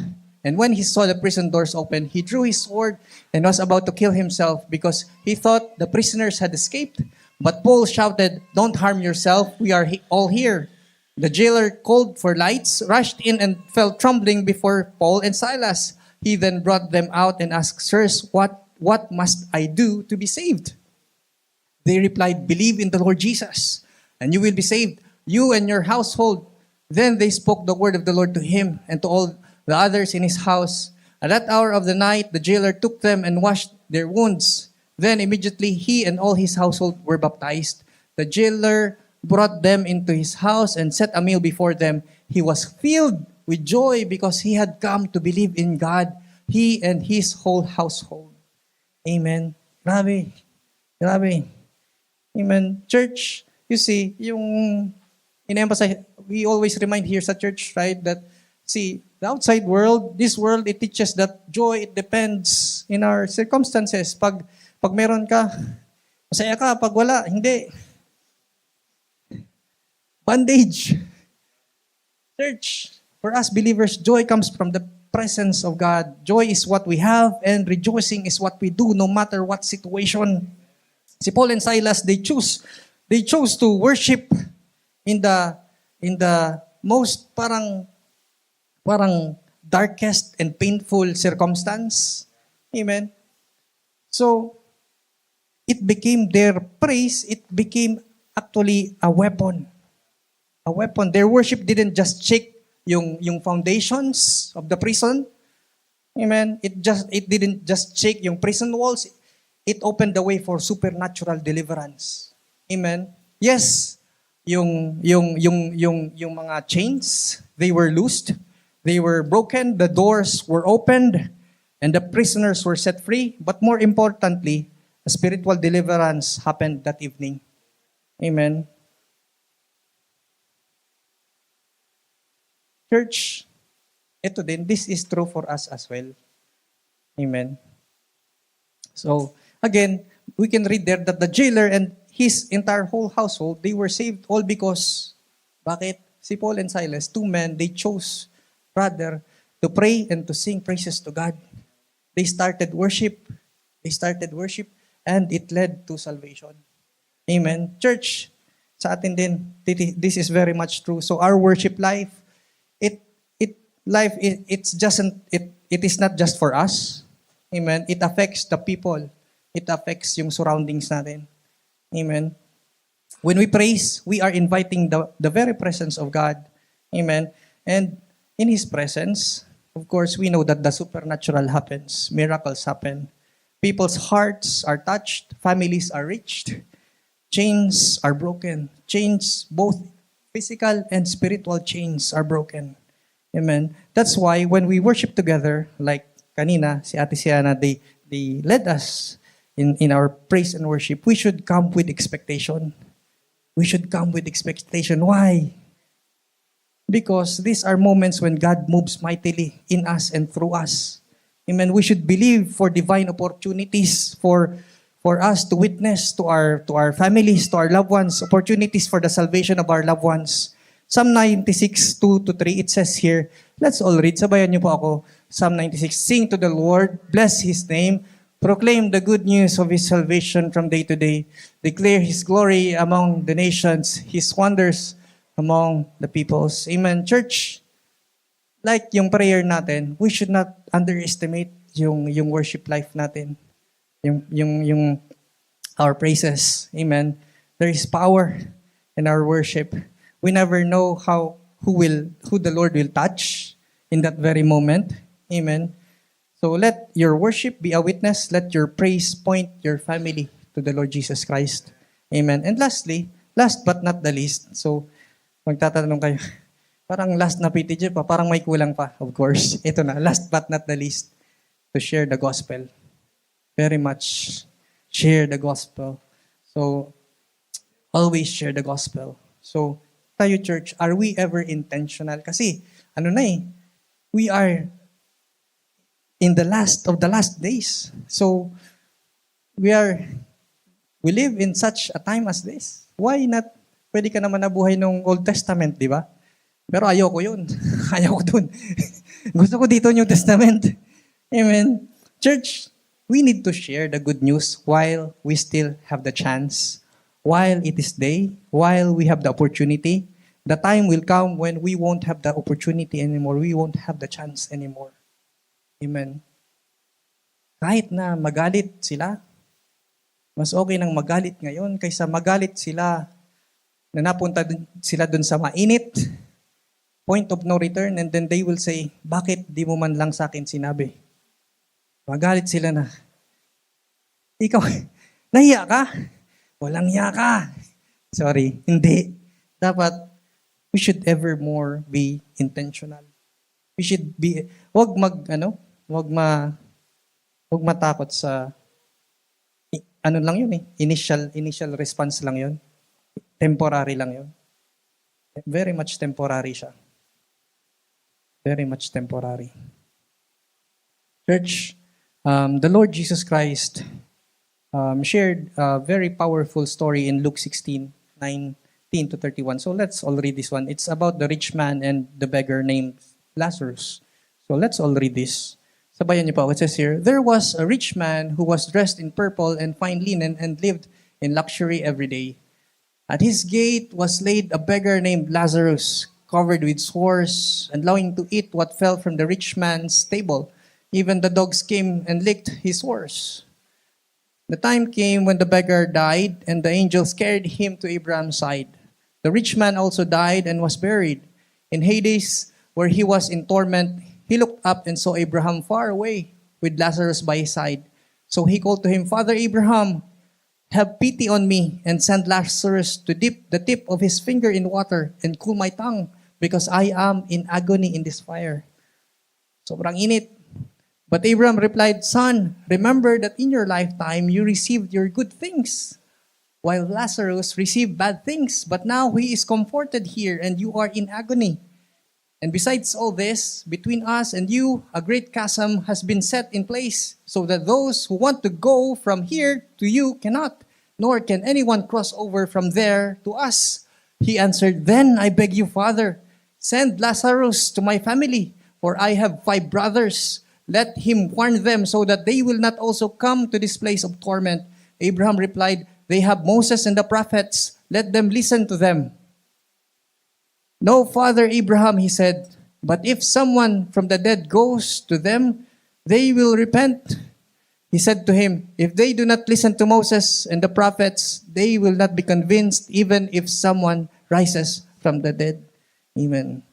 and when he saw the prison doors open, he drew his sword and was about to kill himself because he thought the prisoners had escaped. But Paul shouted, "Don't harm yourself. We are all here." The jailer called for lights, rushed in, and fell trembling before Paul and Silas. He then brought them out and asked, "Sirs, what must I do to be saved?" They replied, "Believe in the Lord Jesus, and you will be saved, you and your household." Then they spoke the word of the Lord to him and to all the others in his house. At that hour of the night, the jailer took them and washed their wounds. Then immediately he and all his household were baptized. The jailer brought them into his house and set a meal before them. He was filled with joy because he had come to believe in God, he and his whole household. Amen. Grabe. Grabe. Amen. Church, you see, yung in-emphasize, we always remind here sa church, right, that, see, the outside world, this world, it teaches that joy, it depends in our circumstances. Pag meron ka, masaya ka. Pag wala, hindi. Bondage. Church, for us believers, joy comes from the presence of God. Joy is what we have, and rejoicing is what we do no matter what situation. Si Paul and Silas, they chose to worship in the most parang darkest and painful circumstance. Amen. So it became their praise, it became actually a weapon. A weapon. Their worship didn't just shake yung foundations of the prison. Amen. It didn't just shake yung prison walls. It opened the way for supernatural deliverance. Amen. Yes, yung mga chains, they were loosed, they were broken, the doors were opened, and the prisoners were set free. But more importantly, a spiritual deliverance happened that evening. Amen. Church, ito din, this is true for us as well. Amen. So, again, we can read there that the jailer and his entire whole household, they were saved all because, bakit? Si Paul and Silas, two men, they chose rather to pray and to sing praises to God. They started worship, and it led to salvation. Amen. Church, sa atin din, this is very much true. So our worship life, it is not just for us. Amen. It affects the people. It affects yung surroundings natin. Amen. When we praise, we are inviting the very presence of God. Amen. And in His presence, of course, we know that the supernatural happens. Miracles happen. People's hearts are touched. Families are reached. Chains are broken. Chains, both physical and spiritual chains, are broken. Amen. That's why when we worship together, like kanina, si Ate Siana, they led us in our praise and worship. We should come with expectation. We should come with expectation. Why? Because these are moments when God moves mightily in us and through us. Amen. We should believe for divine opportunities for us to witness to our families, to our loved ones, opportunities for the salvation of our loved ones. Psalm 96, 2-3, it says here, let's all read, sabayan niyo po ako. Psalm 96, sing to the Lord, bless His name, proclaim the good news of His salvation from day to day, declare His glory among the nations, His wonders among the peoples. Amen. Church, like yung prayer natin, we should not underestimate yung worship life natin. Yung our praises. Amen. There is power in our worship. We never know who the Lord will touch in that very moment. Amen. So let your worship be a witness. Let your praise point your family to the Lord Jesus Christ. Amen. And lastly, last but not the least, so magtatanong kayo, parang last na PTJ pa, parang may kulang pa, of course. Ito na, last but not the least, to share the gospel. Very much share the gospel. So, always share the gospel. So, tayo church, are we ever intentional? Kasi, we are in the last of the last days. So, we live in such a time as this. Why not? Pwede ka naman nabuhay nung Old Testament, di ba? Pero ayoko yun. Ayaw ko dun. Gusto ko dito New Testament. Amen. Church, we need to share the good news while we still have the chance. While it is day, while we have the opportunity, the time will come when we won't have the opportunity anymore. We won't have the chance anymore. Amen. Kahit na magalit sila, mas okay nang magalit ngayon kaysa magalit sila na napunta sila dun sa mainit, point of no return, and then they will say, bakit di mo man lang sa akin sinabi? Magalit sila na, ikaw, nahiya ka? Walang hiya ka. Sorry, hindi. Dapat, we should ever more be intentional. We should be, wag matakot sa, ano lang yun eh, initial response lang yun. Temporary lang yun. Very much temporary siya. Very much temporary. Church, the Lord Jesus Christ shared a very powerful story in Luke 16:19 to 31. So let's all read this one. It's about the rich man and the beggar named Lazarus. So let's all read this. Sabayan niyo po. It says here, there was a rich man who was dressed in purple and fine linen and lived in luxury every day. At his gate was laid a beggar named Lazarus, covered with sores and longing to eat what fell from the rich man's table. Even the dogs came and licked his sores. The time came when the beggar died, and the angels carried him to Abraham's side. The rich man also died and was buried. In Hades, where he was in torment, he looked up and saw Abraham far away with Lazarus by his side. So he called to him, Father Abraham, have pity on me and send Lazarus to dip the tip of his finger in water and cool my tongue because I am in agony in this fire. Sobrang init. But Abraham replied, Son, remember that in your lifetime you received your good things, while Lazarus received bad things. But now he is comforted here and you are in agony. And besides all this, between us and you, a great chasm has been set in place, so that those who want to go from here to you cannot, nor can anyone cross over from there to us. He answered, Then I beg you, Father, send Lazarus to my family, for I have 5 brothers. Let him warn them so that they will not also come to this place of torment. Abraham replied, They have Moses and the prophets. Let them listen to them. No, Father Abraham, he said, but if someone from the dead goes to them, they will repent. He said to him, if they do not listen to Moses and the prophets, they will not be convinced even if someone rises from the dead. Amen.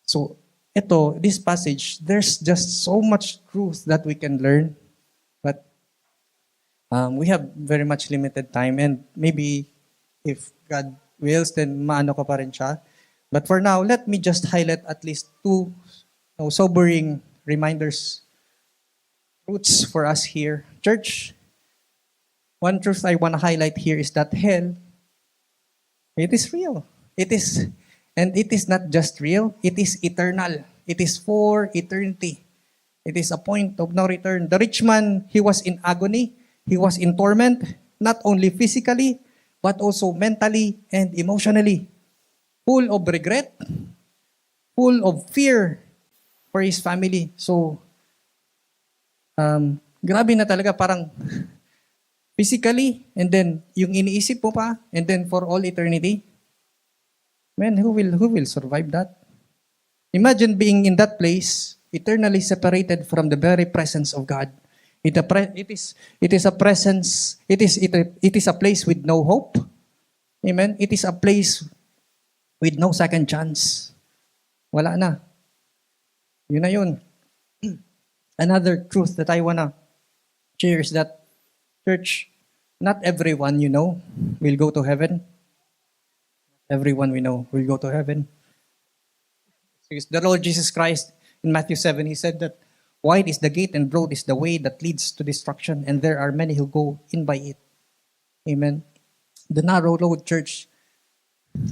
So, this passage, there's just so much truth that we can learn. But we have very much limited time, and maybe if God wills, then maano ko pa rin siya. But for now, let me just highlight at least 2 sobering reminders, truths for us here. Church, one truth I want to highlight here is that hell, it is real. It is, and it is not just real, it is eternal. It is for eternity. It is a point of no return. The rich man, he was in agony. He was in torment, not only physically, but also mentally and emotionally. Full of regret, full of fear for his family. So, grabe na talaga, parang physically, and then yung iniisip mo pa, and then for all eternity. Man, who will survive that? Imagine being in that place, eternally separated from the very presence of God. It is a presence, it is a place with no hope. Amen? It is a place with no second chance. Wala na. Yun na yun. Another truth that I wanna share is that, church, not everyone you know will go to heaven. Everyone we know will go to heaven. Because the Lord Jesus Christ, in Matthew 7, He said that, wide is the gate and broad is the way that leads to destruction, and there are many who go in by it. Amen. The narrow road, church,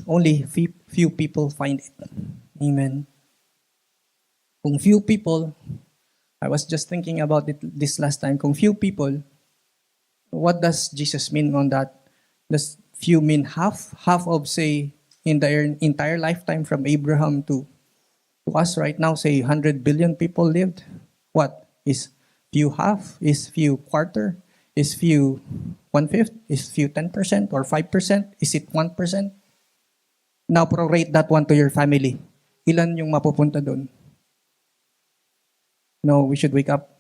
only few people find it. Amen. Kung few people, I was just thinking about it this last time, kung few people, what does Jesus mean on that? Does few mean half? Half of, say, in the entire lifetime from Abraham to us right now, say 100 billion people lived? What? Is few half? Is few quarter? Is few 1/5? Is few 10% or 5%? Is it 1%? Now prorate that one to your family. Ilan yung mapupunta doon? No, we should wake up.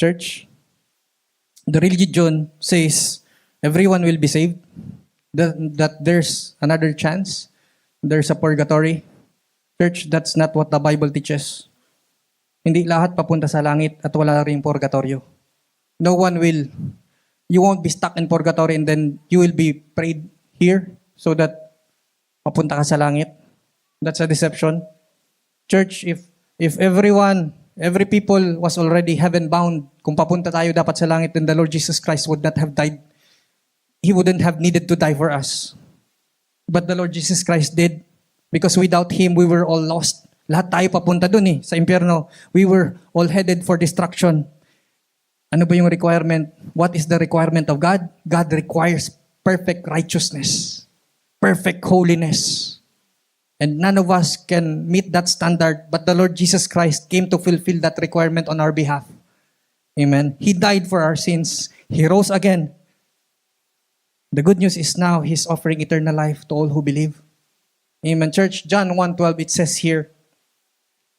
Church, the religion says everyone will be saved, that there's another chance, there's a purgatory. Church, that's not what the Bible teaches. Hindi lahat papunta sa langit at wala rin purgatorio. No one will, you won't be stuck in purgatory and then you will be prayed here so that mapunta ka sa langit. That's a deception. Church, if every people was already heaven bound, kung papunta tayo dapat sa langit, then the Lord Jesus Christ would not have died. He wouldn't have needed to die for us. But the Lord Jesus Christ did. Because without Him, we were all lost. Lahat tayo papunta dun sa impyerno. We were all headed for destruction. Ano ba yung requirement? What is the requirement of God? God requires perfect righteousness. Perfect holiness. And none of us can meet that standard, but the Lord Jesus Christ came to fulfill that requirement on our behalf. Amen. He died for our sins. He rose again. The good news is now He's offering eternal life to all who believe. Amen. Church, John 1:12, it says here,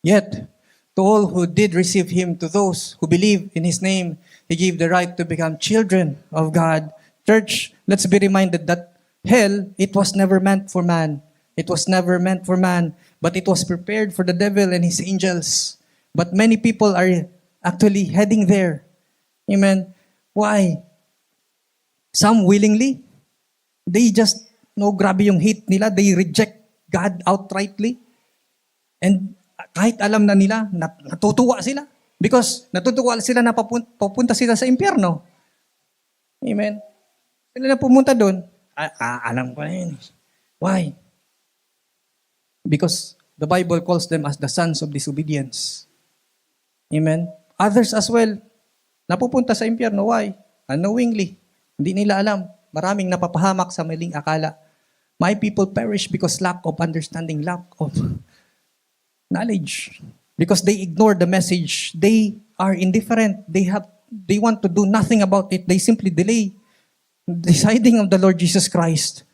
"Yet, to all who did receive Him, to those who believe in His name, He gave the right to become children of God." Church, let's be reminded that hell, it was never meant for man. It was never meant for man, but it was prepared for the devil and his angels. But many people are actually heading there. Amen. Why? Some willingly. They just, no, grabe yung hate nila. They reject God outrightly. And kahit alam na nila, natutuwa sila. Because natutuwa sila na papunta sila sa impyerno. Amen. Sila na pumunta doon. Alam ko na yun. Why? Because the Bible calls them as the sons of disobedience. Amen? Others as well, napupunta sa impyerno. Why? Unknowingly. Hindi nila alam. Maraming napapahamak sa maling akala. My people perish because lack of understanding, lack of knowledge. Because they ignore the message. They are indifferent. They want to do nothing about it. They simply delay deciding of the Lord Jesus Christ.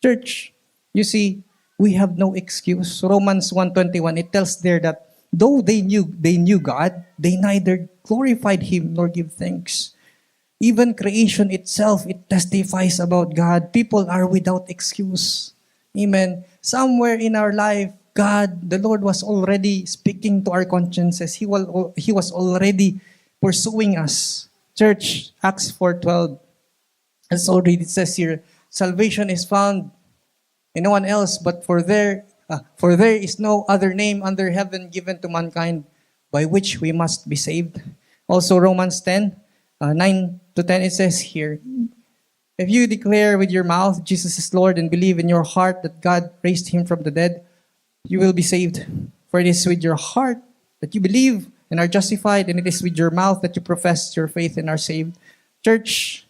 Church, you see, we have no excuse. Romans 1:21, it tells there that though they knew God, they neither glorified Him nor give thanks. Even creation itself, it testifies about God. People are without excuse. Amen. Somewhere in our life, God, the Lord was already speaking to our consciences. He was already pursuing us. Church, Acts 4:12, as already it says here, salvation is found in no one else, but for there is no other name under heaven given to mankind by which we must be saved. Also Romans 10:9-10, it says here, if you declare with your mouth Jesus is Lord and believe in your heart that God raised Him from the dead, you will be saved. For it is with your heart that you believe and are justified, and it is with your mouth that you profess your faith and are saved. Church,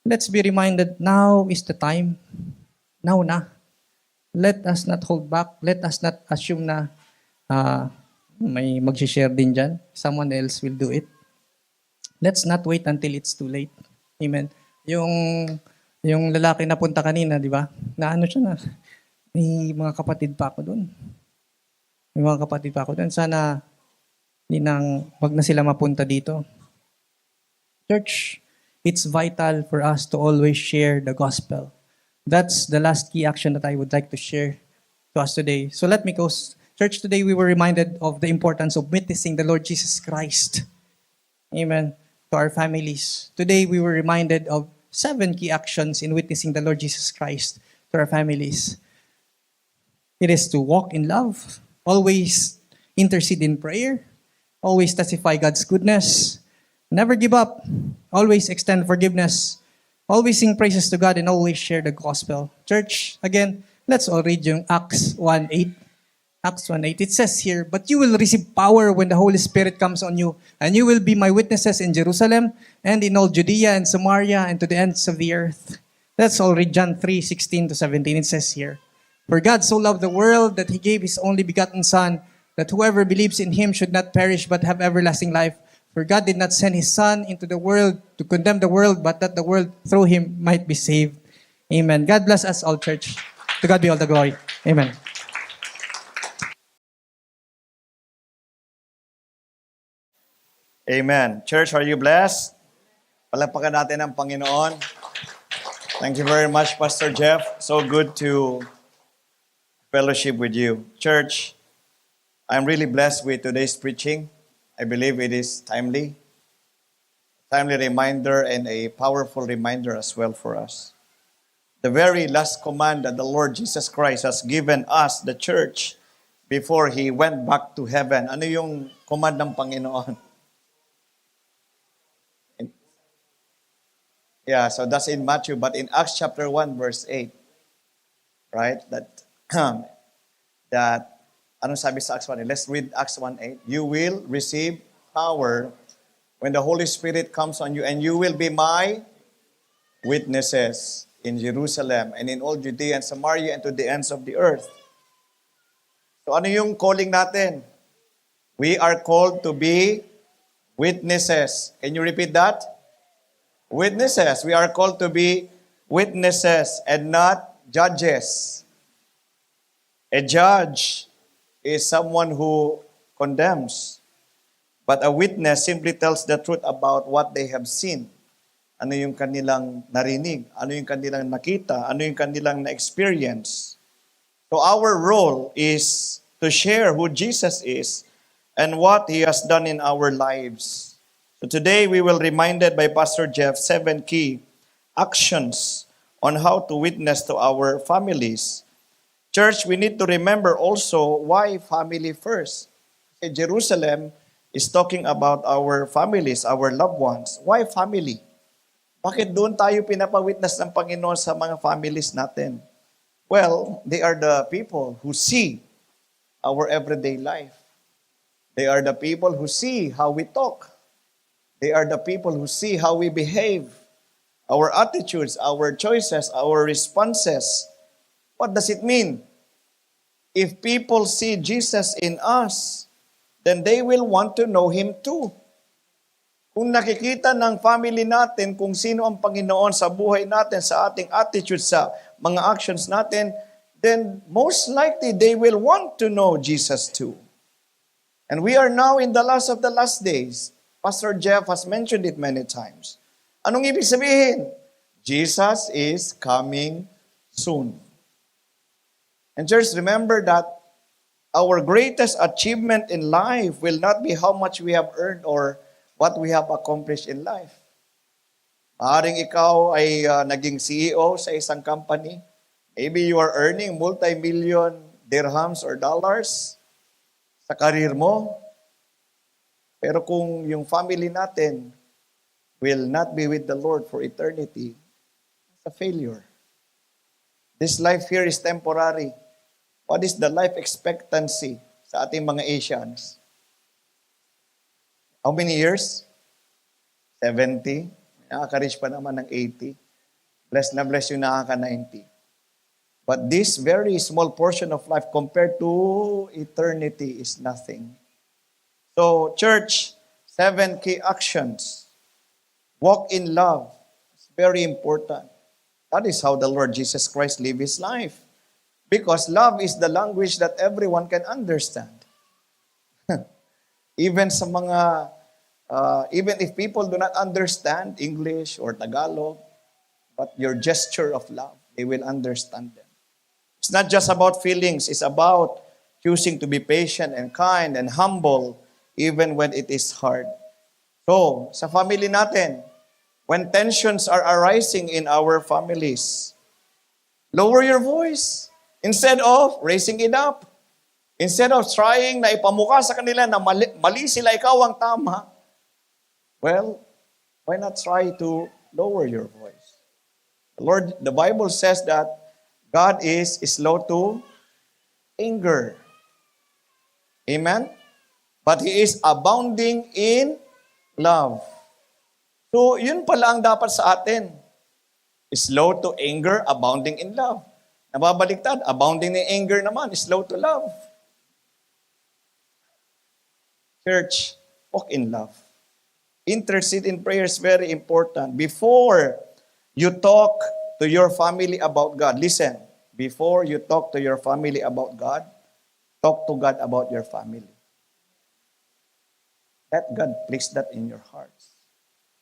let's be reminded, now is the time. Now na. Let us not hold back. Let us not assume na may mag-share din dyan. Someone else will do it. Let's not wait until it's too late. Amen. Yung lalaki na punta kanina, di ba? Na ano siya na, may mga kapatid pa ako doon. May mga kapatid pa ako doon. Sana wag na sila mapunta dito. Church, it's vital for us to always share the gospel. That's the last key action that I would like to share to us today. So let me go. Church, today we were reminded of the importance of witnessing the Lord Jesus Christ. Amen. To our families. Today we were reminded of 7 key actions in witnessing the Lord Jesus Christ to our families. It is to walk in love, always intercede in prayer, always testify God's goodness, never give up, always extend forgiveness, always sing praises to God, and always share the gospel. Church, again, let's all read yung Acts 1:8. Acts 1:8, it says here, "But you will receive power when the Holy Spirit comes on you, and you will be my witnesses in Jerusalem and in all Judea and Samaria and to the ends of the earth." That's already John 3:16 to 17. It says here, "For God so loved the world that he gave his only begotten Son, that whoever believes in him should not perish but have everlasting life. For God did not send his Son into the world to condemn the world, but that the world through him might be saved." Amen. God bless us all, church. To God be all the glory. Amen. Amen. Church, are you blessed? Palakpakan natin ang Panginoon. Thank you very much, Pastor Jeff. So good to fellowship with you. Church, I'm really blessed with today's preaching. I believe it is timely. Timely reminder and a powerful reminder as well for us. The very last command that the Lord Jesus Christ has given us, the church, before He went back to heaven. Ano yung command ng Panginoon? Yeah, so that's in Matthew, but in Acts chapter 1, verse 8, right? That anong sabi sa Acts 1:8? Let's read Acts 1:8. "You will receive power when the Holy Spirit comes on you, and you will be my witnesses in Jerusalem and in all Judea and Samaria and to the ends of the earth." So ano yung calling natin? We are called to be witnesses. Can you repeat that? Witnesses. We are called to be witnesses and not judges. A judge is someone who condemns. But a witness simply tells the truth about what they have seen. Ano yung kanilang narinig? Ano yung kanilang nakita? Ano yung kanilang na-experience? So our role is to share who Jesus is and what He has done in our lives. So today we will reminded by Pastor Jeff 7 key actions on how to witness to our families. Church, we need to remember also why family first. Jerusalem is talking about our families, our loved ones. Why family? Bakit doon tayo pinapawitness ng Panginoon sa mga families natin? Well, they are the people who see our everyday life. They are the people who see how we talk. They are the people who see how we behave, our attitudes, our choices, our responses. What does it mean? If people see Jesus in us, then they will want to know Him too. Kung nakikita ng family natin kung sino ang Panginoon sa buhay natin, sa ating attitude, sa mga actions natin, then most likely they will want to know Jesus too. And we are now in the last of the last days. Pastor Jeff has mentioned it many times. Anong ibig sabihin? Jesus is coming soon. And church, remember that our greatest achievement in life will not be how much we have earned or what we have accomplished in life. Maaaring ikaw ay naging CEO sa isang company. Maybe you are earning multi-million dirhams or dollars sa karir mo. Pero kung yung family natin will not be with the Lord for eternity, it's a failure. This life here is temporary. What is the life expectancy sa ating mga Asians? How many years? 70. Nakaka-reach pa naman ng 80. Bless na bless yung nakaka-90. But this very small portion of life compared to eternity is nothing. So, church, 7 key actions. Walk in love. It's very important. That is how the Lord Jesus Christ lived His life. Because love is the language that everyone can understand. Even sa mga, even if people do not understand English or Tagalog, but your gesture of love, they will understand them. It's not just about feelings. It's about choosing to be patient and kind and humble even when it is hard. So, sa family natin, when tensions are arising in our families, lower your voice instead of raising it up. Instead of trying na ipamukha sa kanila na mali sila, ikaw ang tama, well, why not try to lower your voice? The Bible says that God is slow to anger. Amen? But he is abounding in love. So, yun pala ang dapat sa atin. Slow to anger, abounding in love. Nababaliktad, abounding in anger naman, slow to love. Church, walk in love. Intercede in prayer is very important. Before you talk to your family about God, listen, before you talk to your family about God, talk to God about your family. Let God place that in your hearts.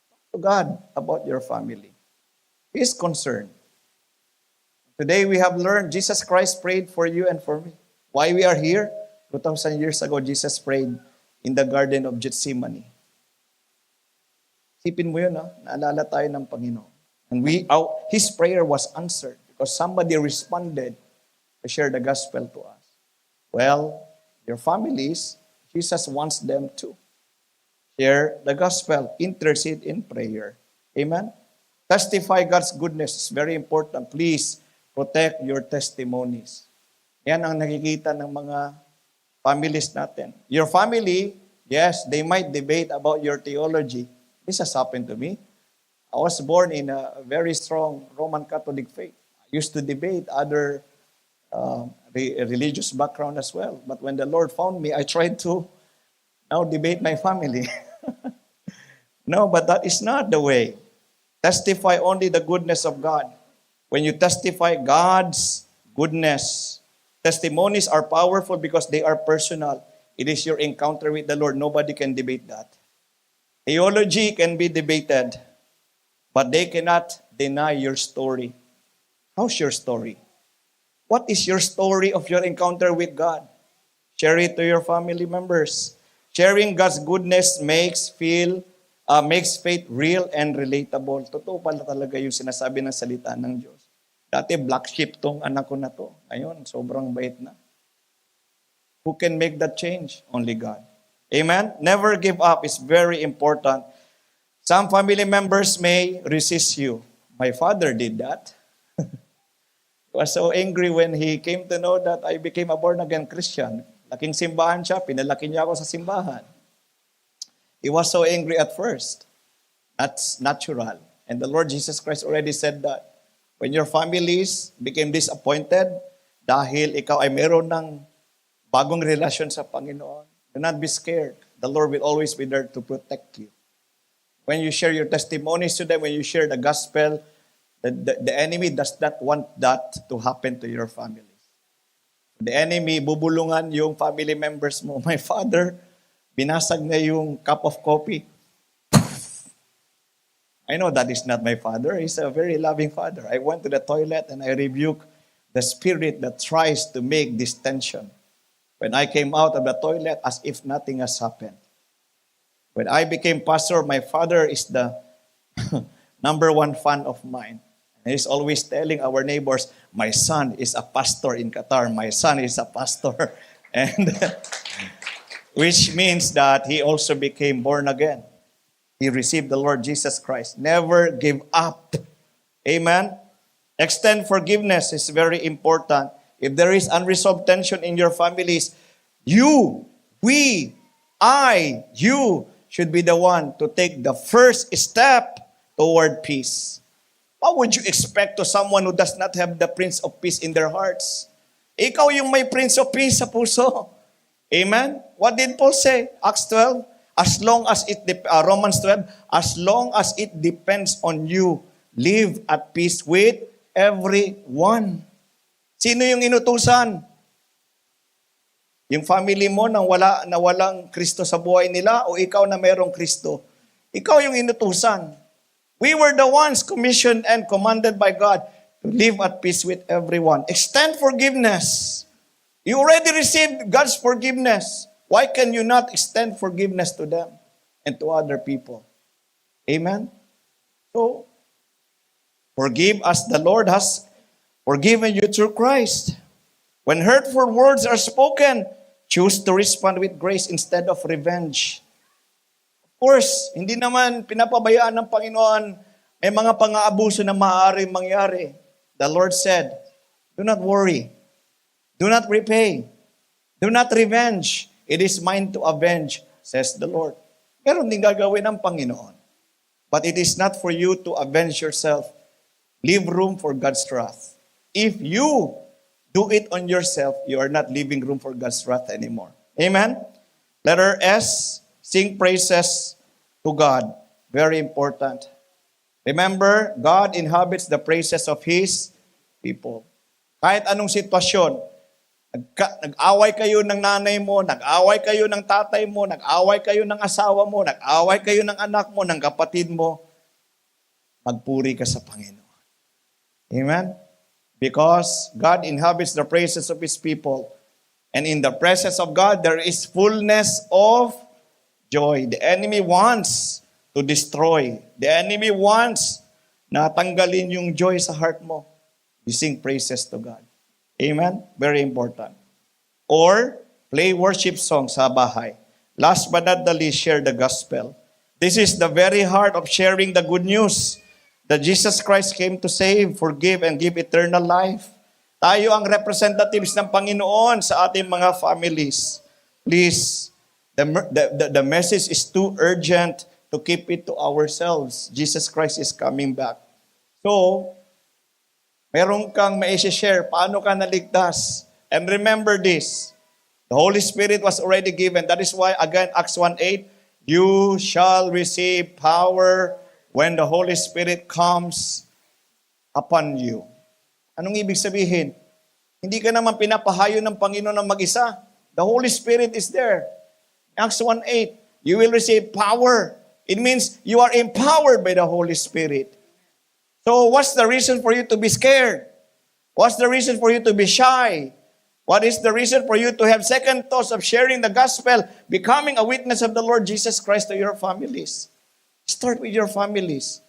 Talk to God about your family. He is concerned. Today we have learned Jesus Christ prayed for you and for me. Why we are here? 2,000 years ago, Jesus prayed in the Garden of Gethsemane. Sipin mo yun, ha? Naalala tayo ng Panginoon. And his prayer was answered because somebody responded to share the gospel to us. Well, your families, Jesus wants them to share the gospel, intercede in prayer. Amen? Testify God's goodness is very important. Please protect your testimonies. Yan ang nakikita ng mga families natin. Your family, yes, they might debate about your theology. This has happened to me. I was born in a very strong Roman Catholic faith. I used to debate other religious background as well. But when the Lord found me, I tried to now debate my family. No, but that is not the way. Testify only the goodness of God. When you testify God's goodness, testimonies are powerful because they are personal. It is your encounter with the Lord. Nobody can debate that. Theology can be debated, but they cannot deny your story. How's your story? What is your story of your encounter with God? Share it to your family members. Sharing God's goodness makes faith real and relatable. Totoo pala talaga yung sinasabi ng salita ng Diyos. Dati black sheep tong anak ko na to. Ngayon, sobrang bait na. Who can make that change? Only God. Amen? Never give up is very important. Some family members may resist you. My father did that. He was so angry when he came to know that I became a born-again Christian. Laking simbahan siya, pinalaki niya ako sa simbahan. He was so angry at first. That's natural. And the Lord Jesus Christ already said that. When your families became disappointed dahil ikaw ay meron ng bagong relasyon sa Panginoon, do not be scared. The Lord will always be there to protect you. When you share your testimonies to them, when you share the gospel, the enemy does not want that to happen to your families. The enemy, bubulungan yung family members mo. My father, binasag na yung cup of coffee. I know that is not my father. He's a very loving father. I went to the toilet and I rebuked the spirit that tries to make this tension. When I came out of the toilet, as if nothing has happened. When I became pastor, my father is the number one fan of mine. And he's always telling our neighbors, my son is a pastor in Qatar. My son is a pastor. And which means that he also became born again. He received the Lord Jesus Christ. Never give up. Amen? Extend forgiveness is very important. If there is unresolved tension in your families, you should be the one to take the first step toward peace. What would you expect to someone who does not have the Prince of Peace in their hearts? Ikaw yung may Prince of Peace sa puso. Amen? What did Paul say? Acts 12? Romans 12, as long as it depends on you, live at peace with everyone. Sino yung inutusan? Yung family mo na walang Kristo sa buhay nila o ikaw na merong Kristo? Ikaw yung inutusan. We were the ones commissioned and commanded by God to live at peace with everyone. Extend forgiveness. You already received God's forgiveness. Why can you not extend forgiveness to them and to other people? Amen? So, forgive as the Lord has forgiven you through Christ. When hurtful words are spoken, choose to respond with grace instead of revenge. Of course, hindi naman pinapabayaan ng Panginoon may mga pang-aabuso na maaaring mangyari. The Lord said, do not worry. Do not repay. Do not revenge. It is mine to avenge, says the Lord. Meron din gagawin ng Panginoon. But it is not for you to avenge yourself. Leave room for God's wrath. If you do it on yourself, you are not leaving room for God's wrath anymore. Amen? Letter S, sing praises to God. Very important. Remember, God inhabits the praises of His people. Kahit anong sitwasyon, nag-away kayo ng nanay mo, nag-away kayo ng tatay mo, nag-away kayo ng asawa mo, nag-away kayo ng anak mo, ng kapatid mo, magpuri ka sa Panginoon. Amen? Because God inhabits the praises of His people. And in the presence of God, there is fullness of joy. The enemy wants to destroy. The enemy wants na tanggalin yung joy sa heart mo. You sing praises to God. Amen? Very important. Or, play worship songs sa bahay. Last but not the least, share the gospel. This is the very heart of sharing the good news that Jesus Christ came to save, forgive, and give eternal life. Tayo ang representatives ng Panginoon sa ating mga families. Please, the message is too urgent to keep it to ourselves. Jesus Christ is coming back. So, meron kang ma-share, paano ka naligtas? And remember this, the Holy Spirit was already given. That is why, again, Acts 1:8, you shall receive power when the Holy Spirit comes upon you. Anong ibig sabihin? Hindi ka naman pinapahayo ng Panginoon ng mag-isa. The Holy Spirit is there. Acts 1:8, you will receive power. It means you are empowered by the Holy Spirit. So what's the reason for you to be scared? What's the reason for you to be shy? What is the reason for you to have second thoughts of sharing the gospel, becoming a witness of the Lord Jesus Christ to your families? Start with your families.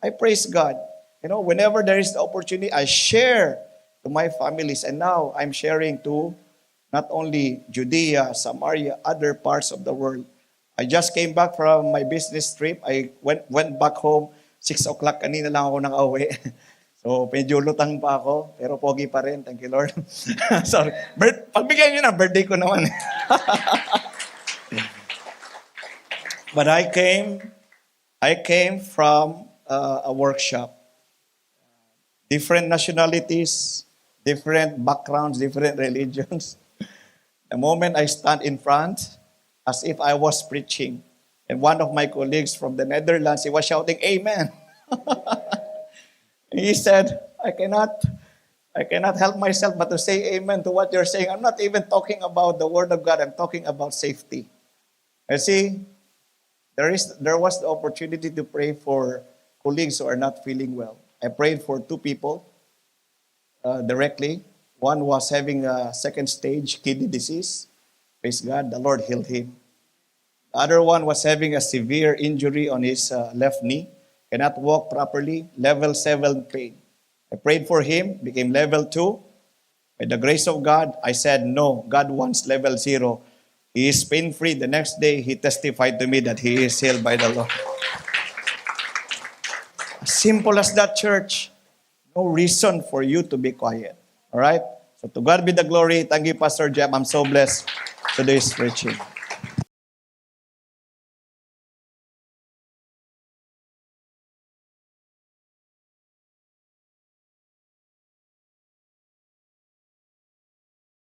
I praise God. You know, whenever there is the opportunity, I share to my families. And now I'm sharing to not only Judea, Samaria, other parts of the world. I just came back from my business trip. I went back home. 6 o'clock, kanina lang ako nakauwi. So, medyo lutang pa ako, pero pogi pa rin. Thank you, Lord. Sorry. Pagbigyan nyo na, birthday ko naman. But I came from a workshop. Different nationalities, different backgrounds, different religions. The moment I stand in front, as if I was preaching. And one of my colleagues from the Netherlands, he was shouting, Amen. He said, I cannot help myself but to say amen to what you're saying. I'm not even talking about the Word of God. I'm talking about safety. You see, there was the opportunity to pray for colleagues who are not feeling well. I prayed for 2 people directly. One was having a second stage kidney disease. Praise God, the Lord healed him. The other one was having a severe injury on his left knee, cannot walk properly, level 7 pain. I prayed for him, became level 2. By the grace of God, I said, no, God wants level 0. He is pain-free. The next day, he testified to me that he is healed by the Lord. As simple as that, church. No reason for you to be quiet. All right? So to God be the glory. Thank you, Pastor Jeff. I'm so blessed today's preaching.